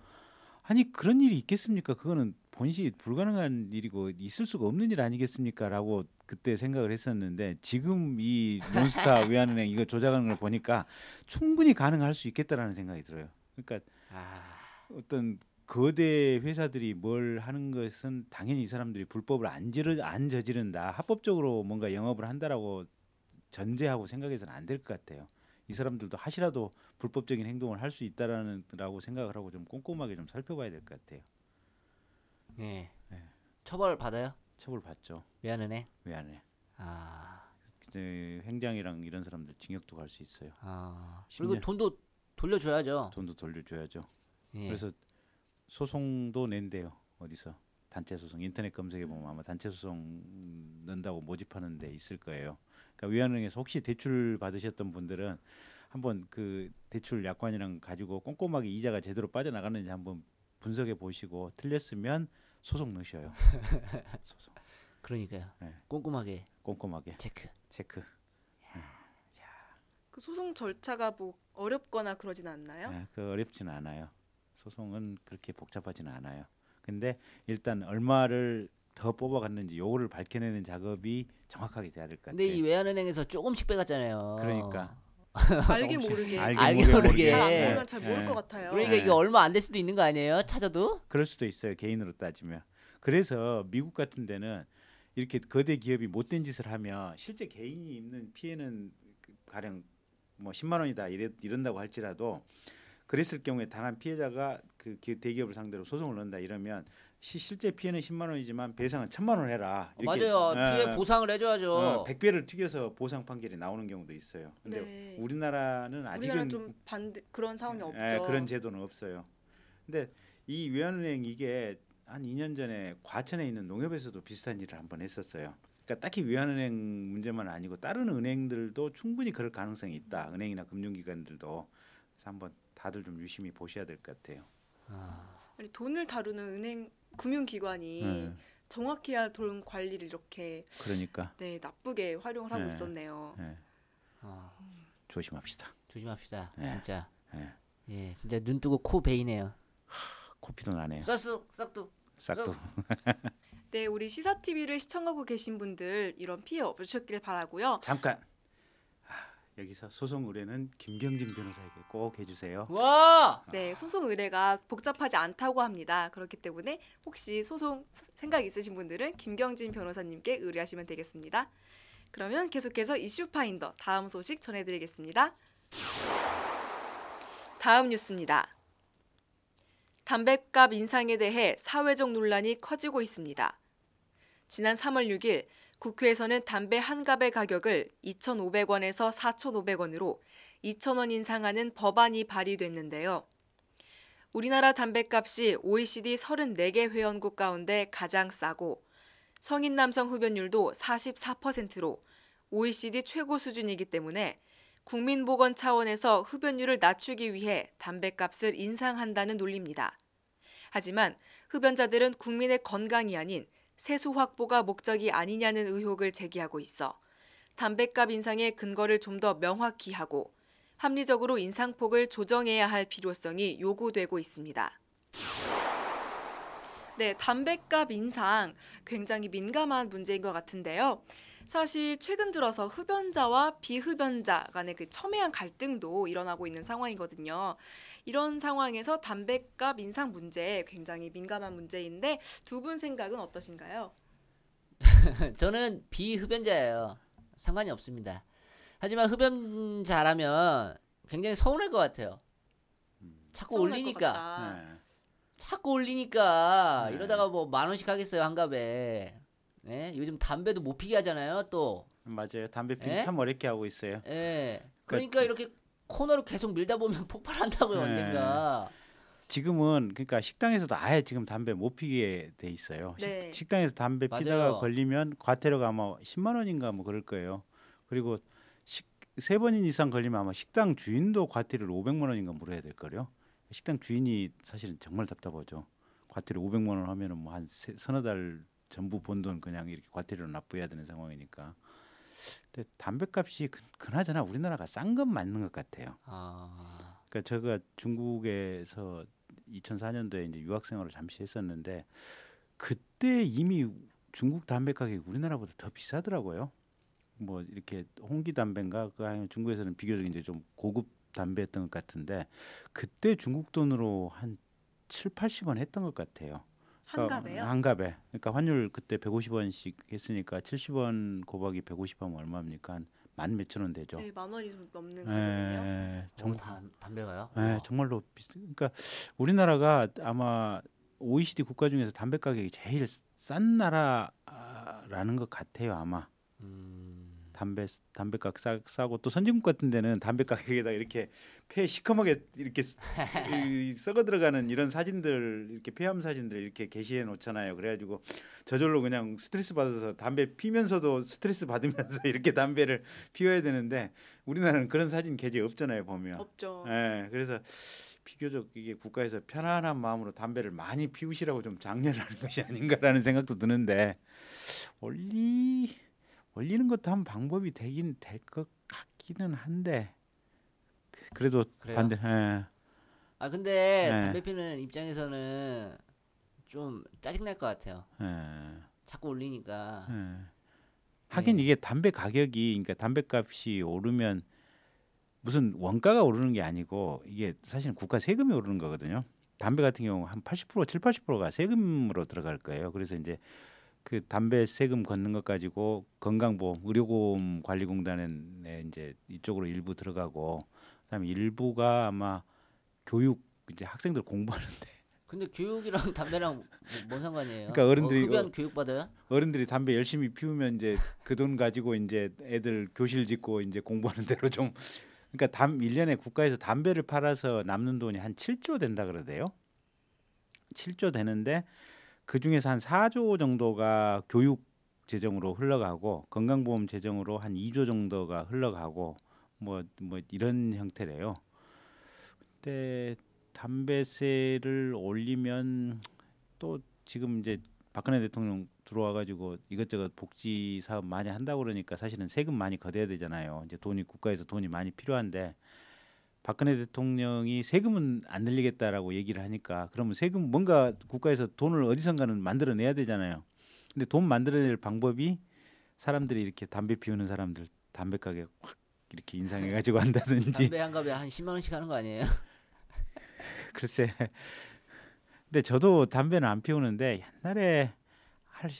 아니 그런 일이 있겠습니까? 그거는 본시 불가능한 일이고 있을 수가 없는 일 아니겠습니까?라고 그때 생각을 했었는데 지금 이 론스타 외환은행 이거 조작하는 걸 보니까 충분히 가능할 수 있겠다라는 생각이 들어요. 그러니까 어떤 거대 회사들이 뭘 하는 것은 당연히 이 사람들이 불법을 안 저지른다, 합법적으로 뭔가 영업을 한다라고 전제하고 생각해서는 안 될 것 같아요. 이 사람들도 하시라도 불법적인 행동을 할 수 있다라고 생각을 하고 좀 꼼꼼하게 좀 살펴봐야 될 것 같아요. 네. 처벌 받아요? 처벌 받죠. 외환은행? 외환은행. 행장이랑 이런 사람들 징역도 갈 수 있어요. 그리고 돈도 돌려줘야죠. 돈도 돌려줘야죠. 예. 그래서 소송도 낸대요. 어디서? 단체 소송. 인터넷 검색해 보면 아마 단체 소송 넣는다고 모집하는 데 있을 거예요. 그러니까 외환은행에서 혹시 대출 받으셨던 분들은 한번 그 대출 약관이랑 가지고 꼼꼼하게 이자가 제대로 빠져나가는지 한번 분석해 보시고 틀렸으면 소송 넣으셔요. 소송. 그러니까요. 네. 꼼꼼하게 체크. 그 소송 절차가 뭐 어렵거나 그러진 않나요? 네, 그 어렵지는 않아요. 소송은 그렇게 복잡하지는 않아요. 근데 일단 얼마를 더 뽑아갔는지 요거를 밝혀내는 작업이 정확하게 돼야 될 것 같아요. 근데 이 외환은행에서 조금씩 빼갔잖아요. 그러니까 알게 모르게. 알게 모르게. 잘 안 보면 잘 모를 것 같아요. 그러니까 이게 얼마 안 될 수도 있는 거 아니에요? 찾아도? 그럴 수도 있어요. 개인으로 따지면. 그래서 미국 같은 데는 이렇게 거대 기업이 못된 짓을 하면 실제 개인이 입는 피해는 가령 뭐 10만 원이다 이런다고 할지라도 그랬을 경우에 당한 피해자가 그 대기업을 상대로 소송을 넣는다 이러면 실제 피해는 10만 원이지만 배상은 1,000만 원 해라. 이렇게, 맞아요. 피해 보상을 해줘야죠. 100배를 튀겨서 보상 판결이 나오는 경우도 있어요. 근데 네. 우리나라는 아직은 우리나라 좀 반대 그런 상황이 없죠. 그런 제도는 없어요. 근데 이 외환은행 이게 한 2년 전에 과천에 있는 농협에서도 비슷한 일을 한번 했었어요. 그러니까 딱히 외환은행 문제만 아니고 다른 은행들도 충분히 그럴 가능성이 있다. 은행이나 금융기관들도. 그래서 한번 다들 좀 유심히 보셔야 될 것 같아요. 아니, 돈을 다루는 은행 금융기관이 정확히 할 돈 관리를 이렇게 그러니까 네, 나쁘게 활용을 하고 네. 있었네요. 아, 조심합시다. 조심합시다. 네. 진짜. 네. 예, 진짜 눈 뜨고 코 베이네요. 코피도 나네요. 싹도. 싹도. 네, 우리 시사 TV를 시청하고 계신 분들 이런 피해 없으셨길 바라고요. 잠깐. 여기서 소송 의뢰는 김경진 변호사에게 꼭 해주세요. 와! 네, 소송 의뢰가 복잡하지 않다고 합니다. 그렇기 때문에 혹시 소송 생각 있으신 분들은 김경진 변호사님께 의뢰하시면 되겠습니다. 그러면 계속해서 이슈 파인더 다음 소식 전해드리겠습니다. 다음 뉴스입니다. 담뱃값 인상에 대해 사회적 논란이 커지고 있습니다. 지난 3월 6일 국회에서는 담배 한 갑의 가격을 2,500원에서 4,500원으로 2,000원 인상하는 법안이 발의됐는데요. 우리나라 담뱃값이 OECD 34개 회원국 가운데 가장 싸고 성인 남성 흡연율도 44%로 OECD 최고 수준이기 때문에 국민보건 차원에서 흡연율을 낮추기 위해 담뱃값을 인상한다는 논리입니다. 하지만 흡연자들은 국민의 건강이 아닌 세수 확보가 목적이 아니냐는 의혹을 제기하고 있어 담뱃값 인상의 근거를 좀 더 명확히 하고 합리적으로 인상폭을 조정해야 할 필요성이 요구되고 있습니다. 네, 담뱃값 인상 굉장히 민감한 문제인 것 같은데요. 사실 최근 들어서 흡연자와 비흡연자 간의 그 첨예한 갈등도 일어나고 있는 상황이거든요. 이런 상황에서 담뱃값 인상 문제 굉장히 민감한 문제인데 두 분 생각은 어떠신가요? 저는 비흡연자예요. 상관이 없습니다. 하지만 흡연자라면 굉장히 서운할 것 같아요. 자꾸 서운할 것 올리니까. 같다. 네. 자꾸 올리니까 네. 이러다가 뭐 10,000원씩 하겠어요 한 갑에. 예? 요즘 담배도 못 피게 하잖아요 또. 맞아요. 담배 피기 에? 참 어렵게 하고 있어요. 예. 그러니까 이렇게 코너로 계속 밀다 보면 폭발한다고요 네. 언젠가. 지금은 그러니까 식당에서도 아예 지금 담배 못 피게 돼 있어요. 네. 식당에서 담배 맞아요. 피다가 걸리면 과태료가 아마 10만 원인가 뭐 그럴 거예요. 그리고 세 번인 이상 걸리면 아마 식당 주인도 과태료를 500만 원인가 물어야 될 거요. 식당 주인이 사실은 정말 답답하죠. 과태료 500만 원 하면은 뭐 한 서너 달 전부 번 돈 그냥 이렇게 과태료로 납부해야 되는 상황이니까. 근데 담배값이 그나저나 우리나라가 싼 건 맞는 것 같아요. 아. 그러니까 제가 중국에서 2004년도에 이제 유학 생활을 잠시 했었는데 그때 이미 중국 담배 가격이 우리나라보다 더 비싸더라고요. 뭐 이렇게 홍기 담배인가 그 아니면 중국에서는 비교적 이제 좀 고급 담배였던 것 같은데 그때 중국 돈으로 한 7, 80원 했던 것 같아요. 한 갑에요? 한 갑에. 그러니까 환율 그때 150원씩 했으니까 70원 곱하기 150하면 얼마입니까? 한 만 몇천 원 되죠. 네, 10,000원이 좀 넘는 가격이네요. 담배가요? 정말로 그러니까 우리나라가 아마 OECD 국가 중에서 담배 가격이 제일 싼 나라라는 것 같아요 아마. 담배값 싸고 또 선진국 같은 데는 담배 가격에다 이렇게 폐 시커멓게 이렇게 썩어 들어가는 이런 사진들 이렇게 폐암 사진들 이렇게 게시해 놓잖아요. 그래가지고 저절로 그냥 스트레스 받아서 담배 피면서도 스트레스 받으면서 이렇게 담배를 피워야 되는데 우리나라는 그런 사진 게재 없잖아요 보면. 없죠. 예, 그래서 비교적 이게 국가에서 편안한 마음으로 담배를 많이 피우시라고 좀 장려를 하는 것이 아닌가라는 생각도 드는데 올리는 것도 한 방법이 되긴 될 것 같기는 한데 그래도 그래요? 반대. 예. 아 근데 네. 담배 피는 입장에서는 좀 짜증 날 것 같아요. 예. 자꾸 올리니까. 예. 하긴 네. 이게 담배 가격이 그러니까 담배값이 오르면 무슨 원가가 오르는 게 아니고 이게 사실은 국가 세금이 오르는 거거든요. 담배 같은 경우 한 80%, 7, 80%가 세금으로 들어갈 거예요. 그래서 이제 그 담배 세금 걷는 것 가지고 건강보험, 의료보험 관리공단에 이제 이쪽으로 일부 들어가고 그다음에 일부가 아마 교육 이제 학생들 공부하는데 근데 교육이랑 담배랑 뭔 상관이에요? 그러니까 어른들이 흡연 교육 받아요? 어른들이 담배 열심히 피우면 이제 그 돈 가지고 이제 애들 교실 짓고 이제 공부하는 대로 좀 그러니까 1년에 국가에서 담배를 팔아서 남는 돈이 한 7조 된다 그러대요. 7조 되는데 그 중에서 한 4조 정도가 교육 재정으로 흘러가고 건강보험 재정으로 한 2조 정도가 흘러가고 뭐 이런 형태래요. 근데 담배세를 올리면 또 지금 이제 박근혜 대통령 들어와가지고 이것저것 복지 사업 많이 한다고 그러니까 사실은 세금 많이 걷어야 되잖아요. 이제 국가에서 돈이 많이 필요한데 박근혜 대통령이 세금은 안 늘리겠다라고 얘기를 하니까 그러면 세금 뭔가 국가에서 돈을 어디선가는 만들어내야 되잖아요. 근데 돈 만들어낼 방법이 사람들이 이렇게 담배 피우는 사람들 담배 가게 확 이렇게 인상해가지고 한다든지 담배 한 갑에 한 10만 원씩 하는 거 아니에요? 글쎄. 근데 저도 담배는 안 피우는데 옛날에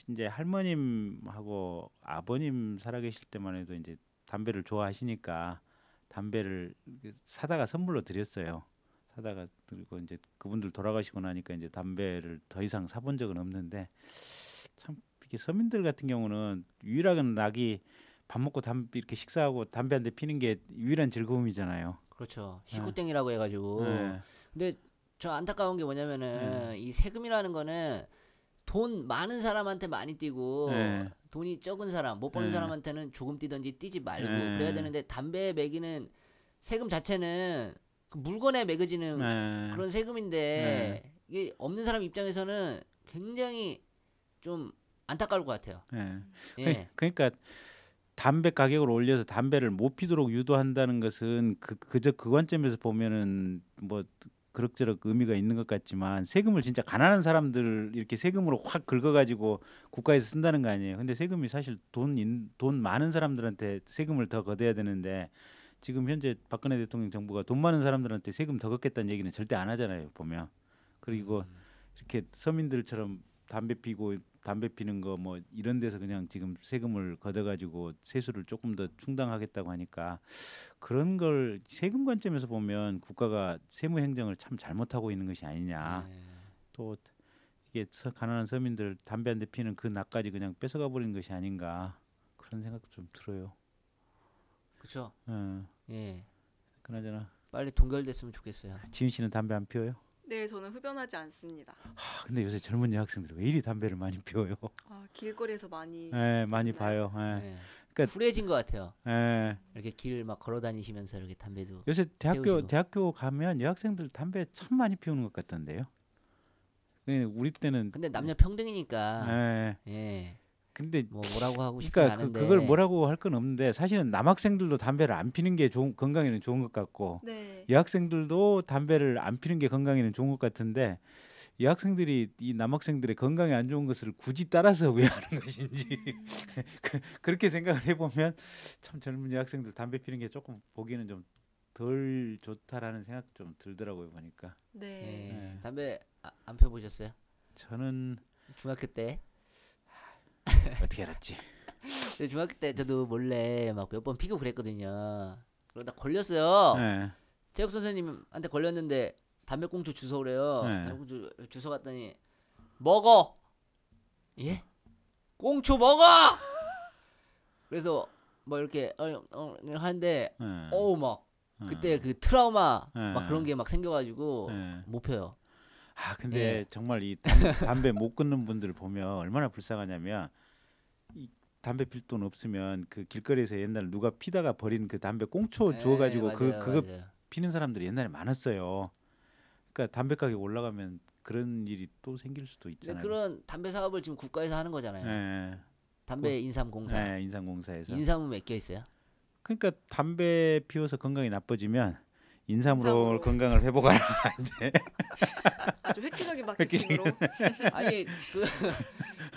이제 할머님하고 아버님 살아계실 때만 해도 이제 담배를 좋아하시니까 담배를 사다가 선물로 드렸어요. 사다가 그리고 이제 그분들 돌아가시고 나니까 이제 담배를 더 이상 사본 적은 없는데 참 이렇게 서민들 같은 경우는 유일한 낙이 밥 먹고 이렇게 식사하고 담배 한 대 피는 게 유일한 즐거움이잖아요. 그렇죠. 식구땡이라고 해가지고. 네. 근데 저 안타까운 게 뭐냐면은 이 세금이라는 거는 돈 많은 사람한테 많이 띄고 네. 돈이 적은 사람 못 버는 네. 사람한테는 조금 띄든지 띄지 말고 네. 그래야 되는데 담배에 매기는 세금 자체는 그 물건에 매겨지는 네. 그런 세금인데 이게 없는 사람 입장에서는 굉장히 좀 안타까울 것 같아요. 네. 예. 그러니까 담배 가격을 올려서 담배를 못 피도록 유도한다는 것은 그저 그 관점에서 보면은 뭐 그럭저럭 의미가 있는 것 같지만 세금을 진짜 가난한 사람들 이렇게 세금으로 확 긁어가지고 국가에서 쓴다는 거 아니에요. 근데 세금이 사실 돈 많은 사람들한테 세금을 더 걷어야 되는데 지금 현재 박근혜 대통령 정부가 돈 많은 사람들한테 세금 더 걷겠다는 얘기는 절대 안 하잖아요. 보면. 그리고 이렇게 서민들처럼 담배 피는 거 뭐 이런 데서 그냥 지금 세금을 걷어가지고 세수를 조금 더 충당하겠다고 하니까 그런 걸 세금 관점에서 보면 국가가 세무 행정을 참 잘못하고 있는 것이 아니냐. 또 이게 가난한 서민들 담배 한 대 피는 그 낙까지 그냥 뺏어가 버리는 것이 아닌가 그런 생각도 좀 들어요. 그렇죠. 예. 그나저나 빨리 동결됐으면 좋겠어요. 지은 씨는 담배 안 피워요? 네, 저는 흡연하지 않습니다. 근데 요새 젊은 여학생들이 왜 이리 담배를 많이 피워요? 길거리에서 많이 예, 많이 피우나요? 봐요. 예. 예. 그러니까- 쿨해진 것 같아요. 예. 이렇게 길 막 걸어 다니시면서 이렇게 담배도 요새 태우시고. 대학교 가면 여학생들 담배 참 많이 피우는 것 같던데요. 우리 때는 근데 남녀 평등이니까 예. 예. 근데 뭐 뭐라고 하고 싶지 그러니까 않은데 그걸 뭐라고 할 건 없는데 사실은 남학생들도 담배를 안 피는 게 건강에는 좋은 것 같고 네. 여학생들도 담배를 안 피는 게 건강에는 좋은 것 같은데 여학생들이 이 남학생들의 건강에 안 좋은 것을 굳이 따라서 왜 하는 것인지 그렇게 생각을 해보면 참 젊은 여학생들 담배 피는 게 조금 보기에는 좀 덜 좋다라는 생각 좀 들더라고요 보니까. 네. 예. 네. 담배 안 펴보셨어요? 저는 중학교 때 어떻게 알았지? 저 중학교 때 저도 몰래 막 몇 번 피고 그랬거든요. 그러다 걸렸어요. 네. 체육 선생님한테 걸렸는데 담배꽁초 주워 오래요. 네. 담배꽁초 주워 갔더니 먹어. 예? 꽁초 먹어. 그래서 뭐 이렇게 하는데 네. 어우 막 그때 그 트라우마 네. 막 그런 게 막 생겨가지고 네. 못 펴요. 근데 예. 정말 이 담배 못 끊는 분들을 보면 얼마나 불쌍하냐면 이 담배 필 돈 없으면 그 길거리에서 옛날 누가 피다가 버린 그 담배 꽁초 주워가지고 그거 맞아요. 피는 사람들이 옛날에 많았어요. 그러니까 담배 가격 올라가면 그런 일이 또 생길 수도 근데 있잖아요. 그런 담배 사업을 지금 국가에서 하는 거잖아요. 예. 담배 인삼공사. 네, 인삼공사에서. 인삼은 몇 개 있어요? 그러니까 담배 피워서 건강이 나빠지면 인삼으로 인삼으로. 건강을 회복하라 이제. 아주 획기적인 마케팅으로 아니 그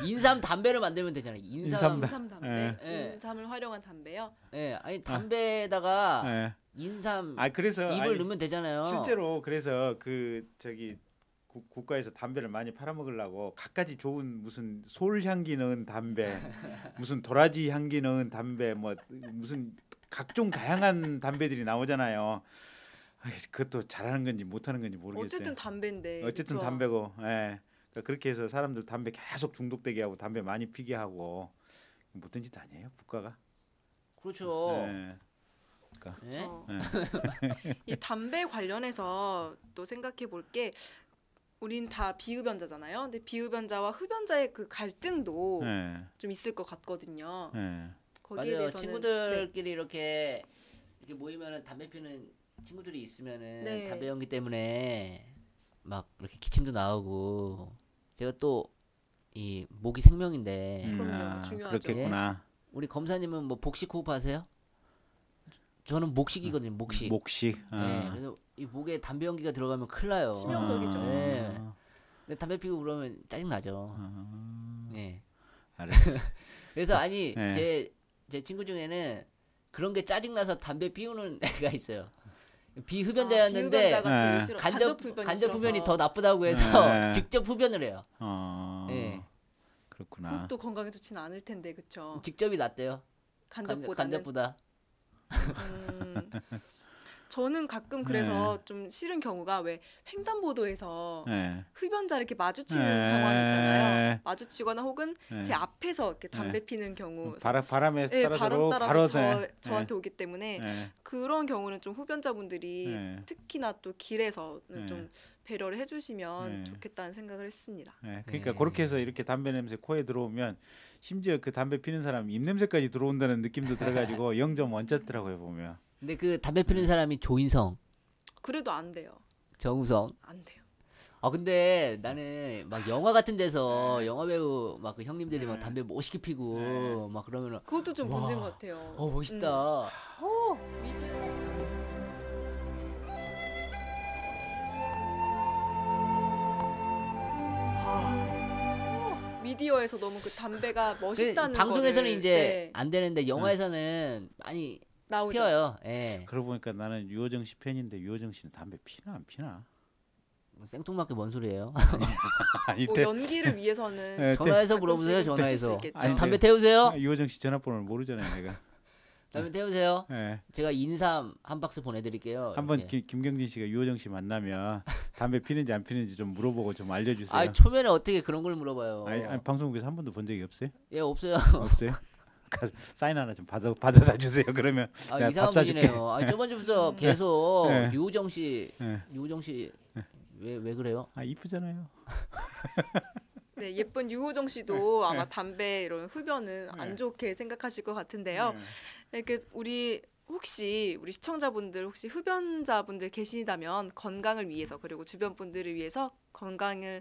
인삼 담배를 만들면 되잖아요. 인삼. 인삼 담배, 예. 인삼을 활용한 담배요. 예, 아니 담배에다가 예. 인삼 그래서 잎을 넣으면 되잖아요. 실제로 그래서 그 저기 국가에서 담배를 많이 팔아먹으려고 갖가지 좋은 무슨 솔 향기 넣은 담배, 무슨 도라지 향기 넣은 담배, 뭐 무슨 각종 다양한 담배들이 나오잖아요. 그것도 잘하는 건지 못하는 건지 모르겠어요. 어쨌든 담배인데. 어쨌든 그쵸? 담배고, 예. 그러니까 그렇게 해서 사람들 담배 계속 중독되게 하고 담배 많이 피게 하고 못된 짓 아니에요, 국가가? 그렇죠. 예. 그러니까, 예? 그쵸. 예. 이 담배 관련해서 또 생각해 볼 게 우린 다 비흡연자잖아요. 근데 비흡연자와 흡연자의 그 갈등도 예. 좀 있을 것 같거든요. 예. 거기에 맞아요. 대해서는 네. 친구들끼리 이렇게 모이면은 담배 피는 친구들이 있으면은 네. 담배 연기 때문에 막 이렇게 기침도 나오고 제가 또 이 목이 생명인데 그럼요. 중요하죠. 그렇겠구나. 우리 검사님은 뭐 복식 호흡 하세요? 저는 목식이거든요. 목식. 목식. 네, 그래서 이 목에 담배 연기가 들어가면 큰일 나요. 치명적이죠. 네. 근데 담배 피고 그러면 짜증 나죠. 아, 네. 알았어. 그래서 아니 네. 제 친구 중에는 그런 게 짜증 나서 담배 피우는 애가 있어요. 비흡연자였는데 비흡연자가 되게 네. 싫어. 간접 흡연이 더 싫어서. 나쁘다고 해서 네. 직접 흡연을 해요. 네. 예. 그렇구나. 그것도 건강에 좋지는 않을 텐데 그쵸? 직접이 낫대요. 간접보다는. 간접보다. 음, 저는 가끔 그래서 좀 싫은 경우가 왜 횡단보도에서 네. 흡연자 이렇게 마주치는 네. 상황이 있잖아요. 마주치거나 혹은 네. 제 앞에서 이렇게 담배 피는 경우. 바람에 예, 따라서 바람 따라서 바로 저한테 오기 때문에 네. 그런 경우는 좀 흡연자분들이 네. 특히나 또 길에서는 네. 좀 배려를 해주시면 네. 좋겠다는 생각을 했습니다. 네. 그러니까 네. 그렇게 해서 이렇게 담배 냄새 코에 들어오면 심지어 그 담배 피는 사람 입 냄새까지 들어온다는 느낌도 들어가지고 0점 원짜더라고요 보면. 근데 그 담배 피는 사람이 조인성, 그래도 안 돼요. 정우성. 안 돼요. 아 근데 나는 막 영화 같은 데서 영화 배우 막 그 형님들이 막 담배 멋있게 피고 막 그러면은 그것도 좀 와. 문제인 것 같아요. 멋있다. 미디어에서 너무 그 담배가 멋있다는 방송에서는 거를, 이제 네, 안 되는데 영화에서는 많이 나오죠. 피워요. 예. 그러고 보니까 나는 유호정 씨 팬인데 유호정 씨는 담배 피나 안 피나? 생뚱맞게 뭔 소리예요? 아니, 뭐 연기를 위해서는 네, 전화해서 가끔씩은 물어보세요. 피실 수 전화해서. 있겠죠. 아니, 담배 태우세요? 유호정 씨 전화번호를 모르잖아요 내가. 담배 태우세요? 네. 제가 인삼 한 박스 보내드릴게요. 한번 이렇게. 김경진 씨가 유호정 씨 만나면 담배 피는지 안 피는지 좀 물어보고 좀 알려주세요. 아 초면에 어떻게 그런 걸 물어봐요? 아니, 방송국에서 한 번도 본 적이 없어요? 예 없어요. 없어요? 가서 사인 하나 좀 받아다 주세요. 그러면 아 내가 이상한 밥 사줄게. 분이네요. 아 저번 주부터 계속 네. 유호정 씨, 네. 유호정 씨 왜 그래요? 아 이쁘잖아요. 네, 예쁜 유호정 씨도 아마 담배 이런 흡연은 안 좋게 생각하실 것 같은데요. 이렇게 우리 시청자분들 혹시 흡연자분들 계시다면 건강을 위해서 그리고 주변 분들을 위해서 건강이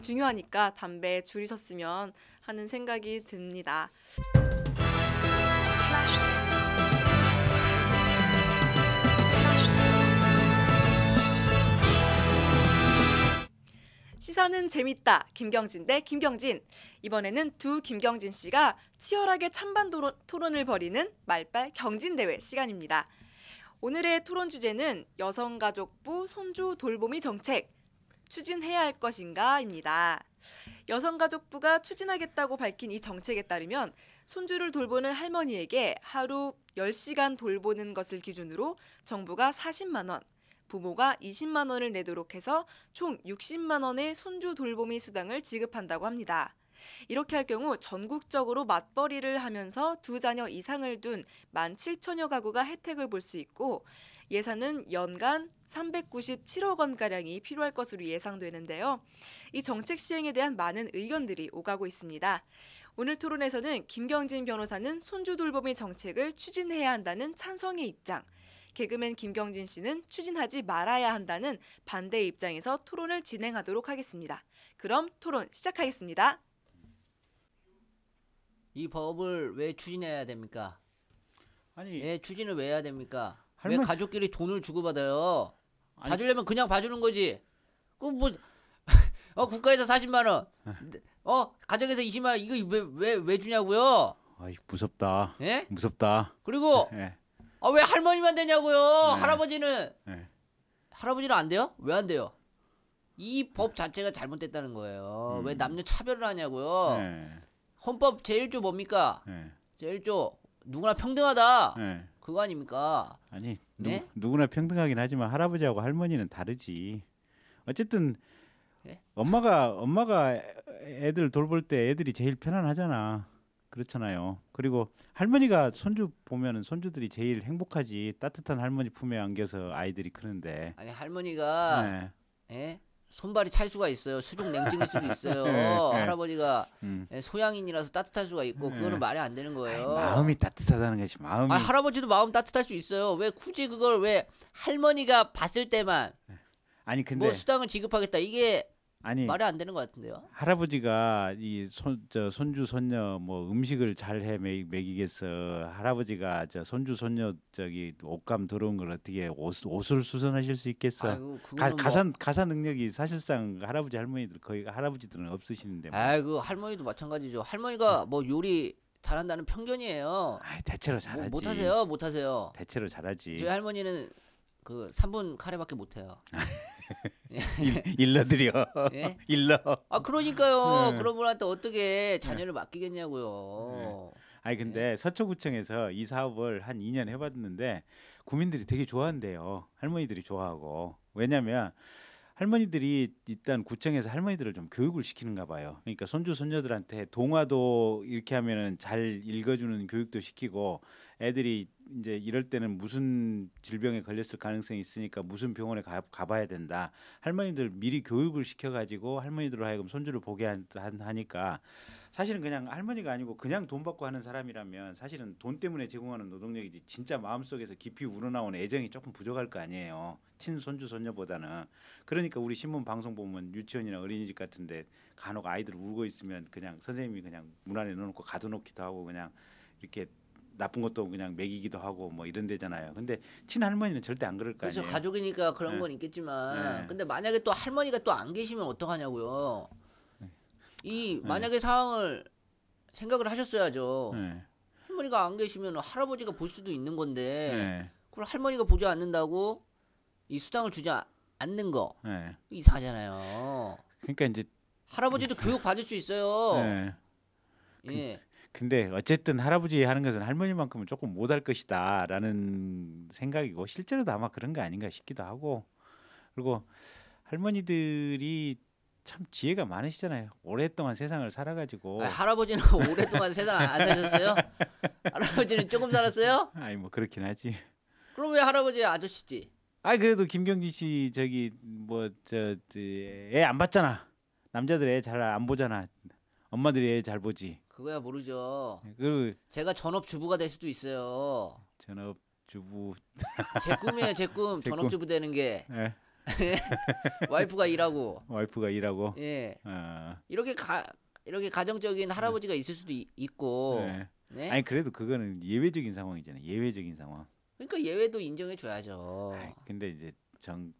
중요하니까 담배 줄이셨으면 하는 생각이 듭니다. 시사는 재밌다. 김경진 대 김경진. 이번에는 두 김경진 씨가 치열하게 찬반 토론을 벌이는 말빨 경진대회 시간입니다. 오늘의 토론 주제는 여성가족부 손주 돌보미 정책 추진해야 할 것인가입니다. 여성가족부가 추진하겠다고 밝힌 이 정책에 따르면 손주를 돌보는 할머니에게 하루 10시간 돌보는 것을 기준으로 정부가 40만 원, 부모가 20만 원을 내도록 해서 총 60만 원의 손주 돌보미 수당을 지급한다고 합니다. 이렇게 할 경우 전국적으로 맞벌이를 하면서 두 자녀 이상을 둔 17,000여 가구가 혜택을 볼 수 있고 예산은 연간 397억 원가량이 필요할 것으로 예상되는데요. 이 정책 시행에 대한 많은 의견들이 오가고 있습니다. 오늘 토론에서는 김경진 변호사는 손주 돌보미 정책을 추진해야 한다는 찬성의 입장, 개그맨 김경진 씨는 추진하지 말아야 한다는 반대의 입장에서 토론을 진행하도록 하겠습니다. 그럼 토론 시작하겠습니다. 이 법을 왜 추진해야 됩니까? 아니 예, 추진을 왜 해야 됩니까? 할머니- 왜 가족끼리 돈을 주고받아요? 아니- 봐주려면 그냥 봐주는 거지. 그 뭐 국가에서 40만 원, 가정에서 20만 원 이거 왜 주냐고요? 아이 무섭다. 예? 무섭다. 그리고 예. 왜 할머니만 되냐고요? 네. 할아버지는 예. 안 돼요? 왜 안 돼요? 이 법 자체가 잘못됐다는 거예요. 왜 남녀 차별을 하냐고요? 예. 헌법 제1조 뭡니까? 예. 제1조 누구나 평등하다. 예. 그거 아닙니까? 아니 네? 누구나 평등하긴 하지만 할아버지하고 할머니는 다르지. 어쨌든 예? 엄마가 애들 돌볼 때 애들이 제일 편안하잖아. 그렇잖아요. 그리고 할머니가 손주 보면은 손주들이 제일 행복하지. 따뜻한 할머니 품에 안겨서 아이들이 크는데. 아니 할머니가 네. 예? 손발이 찰 수가 있어요. 수족 냉증일 수도 있어요. 예. 할아버지가 음. 예, 소양인이라서 따뜻할 수가 있고 그거는 말이 안 되는 아이, 거예요. 마음이 따뜻하다는 것이 마음이. 아 할아버지도 마음 따뜻할 수 있어요. 왜 굳이 그걸 왜 할머니가 봤을 때만 아니 근데 뭐 수당을 지급하겠다 이게 아니 말이 안 되는 것 같은데요. 할아버지가 이 손주 손녀 뭐 음식을 잘해 먹이겠어. 할아버지가 손주 손녀 옷감 더러운 걸 어떻게 옷을 수선하실 수 있겠어. 아이고 그거는 가사 능력이 사실상 할아버지 할머니들 거의 할아버지들은 없으시는데. 뭐. 아이고 할머니도 마찬가지죠. 할머니가 뭐 요리 잘한다는 편견이에요. 아이, 대체로 잘하지. 못하세요, 못하세요. 대체로 잘하지. 저희 할머니는 그 3분 카레밖에 못해요. 일러드려. 예? 일러. 아 그러니까요. 네. 그런 분한테 어떻게 자녀를 맡기겠냐고요. 아니 근데 서초구청에서 이 사업을 한 2년 해봤는데 구민들이 되게 좋아한대요. 할머니들이 좋아하고. 왜냐면 할머니들이 일단 구청에서 할머니들을 좀 교육을 시키는가 봐요. 그러니까 손주 손녀들한테 동화도 이렇게 하면은 잘 읽어주는 교육도 시키고 애들이 이제 이럴 때는 무슨 질병에 걸렸을 가능성이 있으니까 무슨 병원에 가봐야 된다. 할머니들 미리 교육을 시켜가지고 할머니들로 하여금 손주를 보게 하니까 사실은 그냥 할머니가 아니고 그냥 돈 받고 하는 사람이라면 사실은 돈 때문에 제공하는 노동력이지 진짜 마음속에서 깊이 우러나오는 애정이 조금 부족할 거 아니에요. 친손주 손녀보다는. 그러니까 우리 신문 방송 보면 유치원이나 어린이집 같은데 간혹 아이들 울고 있으면 그냥 선생님이 그냥 문 안에 넣어놓고 가둬놓기도 하고 그냥 이렇게 나쁜 것도 그냥 먹이기도 하고 뭐 이런 데잖아요. 근데 친할머니는 절대 안 그럴 거 그래서 아니에요. 가족이니까 그런 네. 건 있겠지만 네. 근데 만약에 또 할머니가 또 안 계시면 어떡하냐고요. 이 네. 만약에 상황을 생각을 하셨어야죠. 네. 할머니가 안 계시면 할아버지가 볼 수도 있는 건데 네. 그걸 할머니가 보지 않는다고 이 수당을 주지 않는 거 네. 이상하잖아요. 그러니까 이제 할아버지도 교육 받을 수 있어요. 네. 예. 근데 어쨌든 할아버지 하는 것은 할머니만큼은 조금 못할 것이다라는 생각이고 실제로도 아마 그런 거 아닌가 싶기도 하고 그리고 할머니들이 참 지혜가 많으시잖아요. 오랫동안 세상을 살아가지고. 아, 할아버지는 오랫동안 세상 안 사셨어요? 할아버지는 조금 살았어요? 아이 뭐 그렇긴 하지. 그럼 왜 할아버지 아저씨지? 아 그래도 김경진 씨 저기 뭐 애 안 봤잖아. 남자들 애 잘 안 보잖아. 엄마들이 애 잘 보지. 그거야 모르죠. 그리고 제가 전업 주부가 될 수도 있어요. 전업 주부. 제 꿈이에요, 제 꿈. 제 전업 꿈. 주부 되는 게 예. 와이프가 일하고. 와이프가 일하고. 예. 어. 이렇게 가정적인 할아버지가 있을 수도 있고. 네. 네. 아니 그래도 그거는 예외적인 상황이잖아요. 예외적인 상황. 그러니까 예외도 인정해 줘야죠. 아이, 근데 이제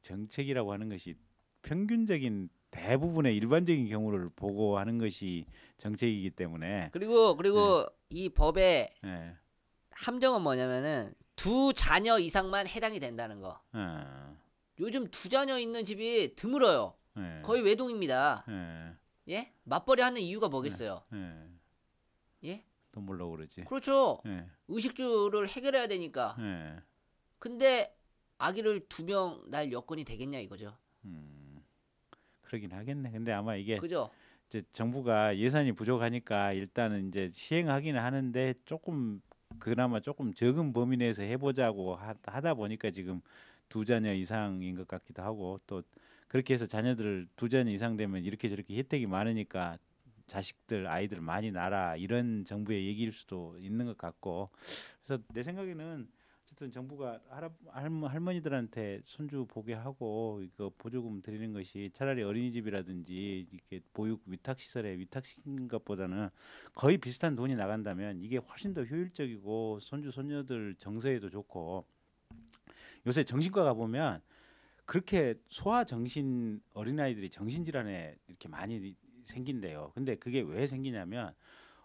정책이라고 하는 것이 평균적인 대부분의 일반적인 경우를 보고 하는 것이 정책이기 때문에. 그리고 이 법의 예. 함정은 뭐냐면은 2자녀 이상만 해당이 된다는 거. 어. 요즘 2자녀 있는 집이 드물어요. 예. 거의 외동입니다. 예. 예? 맞벌이 하는 이유가 뭐겠어요? 예. 예? 돈 벌려고 그러지. 그렇죠. 예. 의식주를 해결해야 되니까. 예. 근데 아기를 2명 낳을 여건이 되겠냐 이거죠. 그러긴 하겠네. 근데 아마 이게 그죠? 이제 정부가 예산이 부족하니까 일단은 이제 시행하기는 하는데 조금 그나마 조금 적은 범위 내에서 해보자고 하다 보니까 지금 2자녀 이상인 것 같기도 하고 또 그렇게 해서 자녀들 2자녀 이상 되면 이렇게 저렇게 혜택이 많으니까 자식들 아이들 많이 낳아라 이런 정부의 얘기일 수도 있는 것 같고 그래서 내 생각에는 어쨌든 정부가 할머니들한테 손주 보게 하고 이거 보조금 드리는 것이 차라리 어린이집이라든지 이렇게 보육 위탁 시설에 위탁시킨 것보다는 거의 비슷한 돈이 나간다면 이게 훨씬 더 효율적이고 손주 손녀들 정서에도 좋고 요새 정신과 가 보면 그렇게 소아 정신 어린아이들이 정신질환에 이렇게 많이 생긴대요. 근데 그게 왜 생기냐면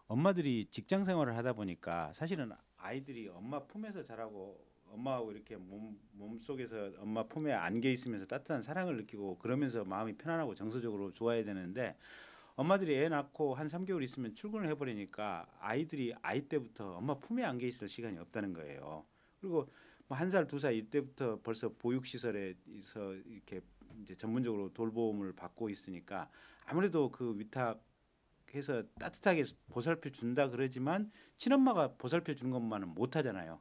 엄마들이 직장 생활을 하다 보니까 사실은 아이들이 엄마 품에서 자라고 엄마하고 이렇게 몸 속에서 엄마 품에 안겨 있으면서 따뜻한 사랑을 느끼고 그러면서 마음이 편안하고 정서적으로 좋아야 되는데 엄마들이 애 낳고 한 3개월 있으면 출근을 해버리니까 아이들이 아이 때부터 엄마 품에 안겨 있을 시간이 없다는 거예요. 그리고 뭐 1살, 2살 이때부터 벌써 보육시설에서 이렇게 이제 전문적으로 돌봄을 받고 있으니까 아무래도 그 위탁해서 따뜻하게 보살펴 준다 그러지만 친엄마가 보살펴 주는 것만은 못 하잖아요.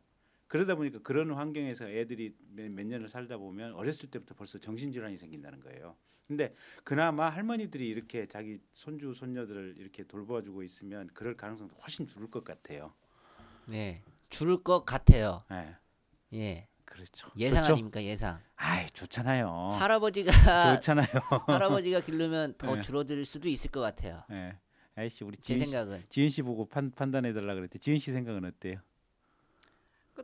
그러다 보니까 그런 환경에서 애들이 몇 년을 살다 보면 어렸을 때부터 벌써 정신질환이 생긴다는 거예요. 근데 그나마 할머니들이 이렇게 자기 손주 손녀들을 이렇게 돌봐주고 있으면 그럴 가능성도 훨씬 줄을 것 같아요. 네, 줄을 것 같아요. 네. 예, 그렇죠. 예상 좋죠? 아닙니까 예상. 아이 좋잖아요. 할아버지가 좋잖아요. 할아버지가 기르면 더 네. 줄어들 수도 있을 것 같아요. 네. 아이씨 우리 제 생각은. 지은 씨 보고 판단해 달라 그랬대. 지은 씨 생각은 어때요?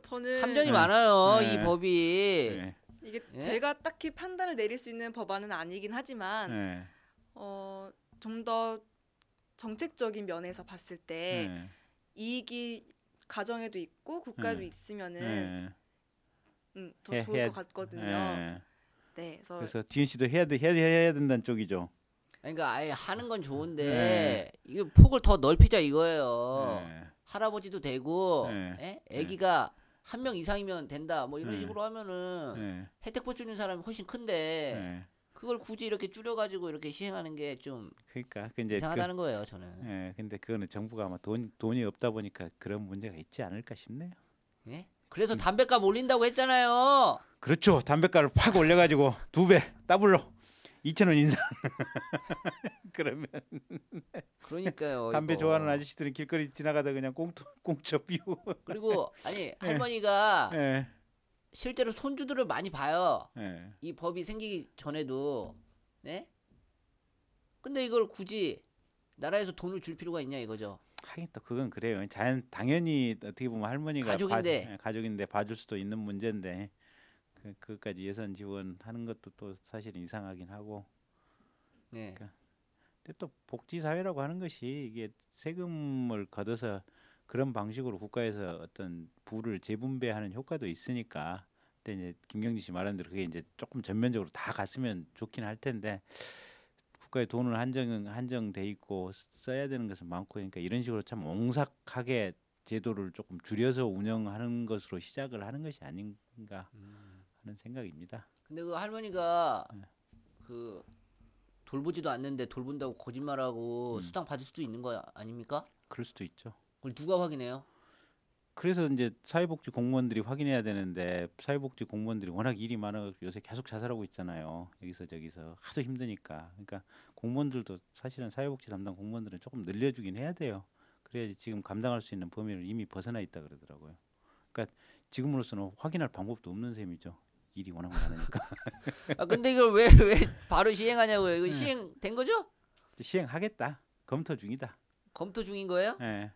저는 함정이 네. 많아요 네. 이 법이. 네. 이게 예? 제가 딱히 판단을 내릴 수 있는 법안은 아니긴 하지만 네. 좀 더 정책적인 면에서 봤을 때 네. 이익이 가정에도 있고 국가에도 네. 있으면은 더 해- 좋을 해야- 것 같거든요. 네. 네, 그래서 지은 씨도 해야 된다는 쪽이죠. 그러니까 아예 하는 건 좋은데 네. 이거 폭을 더 넓히자 이거예요. 네. 할아버지도 되고 네. 예? 애기가 한 명 이상이면 된다 뭐 이런 네. 식으로 하면은 네. 혜택 볼 수 있는 사람이 훨씬 큰데 네. 그걸 굳이 이렇게 줄여가지고 이렇게 시행하는 게 좀 그러니까 그 이제 이상하다는 거예요 저는. 예, 근데 그거는 정부가 아마 돈이 없다 보니까 그런 문제가 있지 않을까 싶네요. 예? 그래서 담배값 올린다고 했잖아요. 그렇죠. 담배가를 확 올려가지고 2배 더블로 2,000원 인상. 그러면 그러니까요. 담배 이거. 좋아하는 아저씨들은 길거리 지나가다 그냥 공짜 비우. 그리고 아니 할머니가 예, 실제로 손주들을 많이 봐요. 예. 이 법이 생기기 전에도. 네? 근데 이걸 굳이 나라에서 돈을 줄 필요가 있냐 이거죠. 하긴 또 그건 그래요. 당연히 어떻게 보면 할머니가 가족인데 봐줄 수도 있는 문제인데 그것까지 예산 지원하는 것도 또 사실은 이상하긴 하고. 네. 근데 또 복지 사회라고 하는 것이 이게 세금을 걷어서 그런 방식으로 국가에서 어떤 부를 재분배하는 효과도 있으니까. 근데 이제 김경진 씨 말한 대로 그게 이제 조금 전면적으로 다 갔으면 좋긴 할 텐데 국가의 돈은 한정돼 있고 써야 되는 것은 많고 그러니까 이런 식으로 참 옹삭하게 제도를 조금 줄여서 운영하는 것으로 시작을 하는 것이 아닌가 하는 생각입니다. 근데 그 할머니가 네. 그 돌보지도 않는데 돌본다고 거짓말하고 수당 받을 수도 있는 거 아닙니까? 그럴 수도 있죠. 그걸 누가 확인해요? 그래서 이제 사회복지 공무원들이 확인해야 되는데 사회복지 공무원들이 워낙 일이 많아 요새 계속 자살하고 있잖아요. 여기서 저기서 하도 힘드니까. 그러니까 공무원들도 사실은 사회복지 담당 공무원들은 조금 늘려주긴 해야 돼요. 그래야지 지금 감당할 수 있는 범위를 이미 벗어나 있다 그러더라고요. 그러니까 지금으로서는 확인할 방법도 없는 셈이죠. 일이 워낙 많으니까. 아 근데 이걸 왜 바로 시행하냐고요? 이거 시행된 거죠? 시행하겠다. 검토 중이다. 검토 중인 거예요? 예.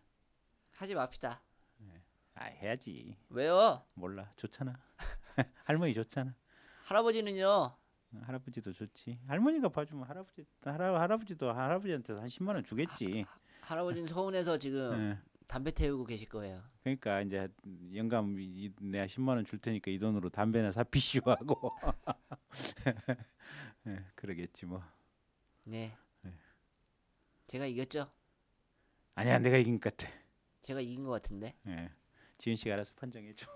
하지 맙시다. 아 해야지. 왜요? 몰라. 좋잖아. 할머니 좋잖아. 할아버지는요? 할아버지도 좋지. 할머니가 봐주면 할아버지도 할아버지한테 한 10만 원 주겠지. 할아버지는 서운해서 지금 예. 담배 태우고 계실 거예요. 그러니까 이제 영감 내가 10만 원 줄 테니까 이 돈으로 담배나 사피시오 하고. 예, 그러겠지 뭐. 네. 네. 제가 이겼죠? 아니야 내가 이긴 것 같아. 제가 이긴 것 같은데. 예. 지은 씨가 알아서 판정해 줘.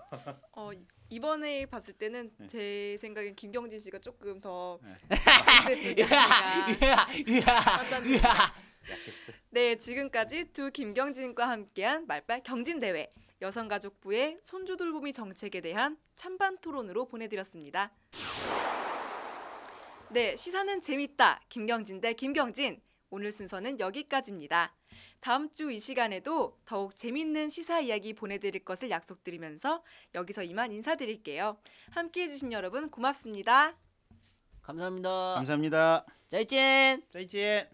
이번에 봤을 때는 네. 제 생각엔 김경진 씨가 조금 더 네. 약했어. 네, 지금까지 두 김경진과 함께한 말빨 경진대회 여성가족부의 손주 돌보미 정책에 대한 찬반 토론으로 보내드렸습니다. 네, 시사는 재밌다. 김경진 대 김경진. 오늘 순서는 여기까지입니다. 다음 주 이 시간에도 더욱 재밌는 시사 이야기 보내드릴 것을 약속드리면서 여기서 이만 인사드릴게요. 함께해 주신 여러분 고맙습니다. 감사합니다. 감사합니다. 再见。 짜이찌.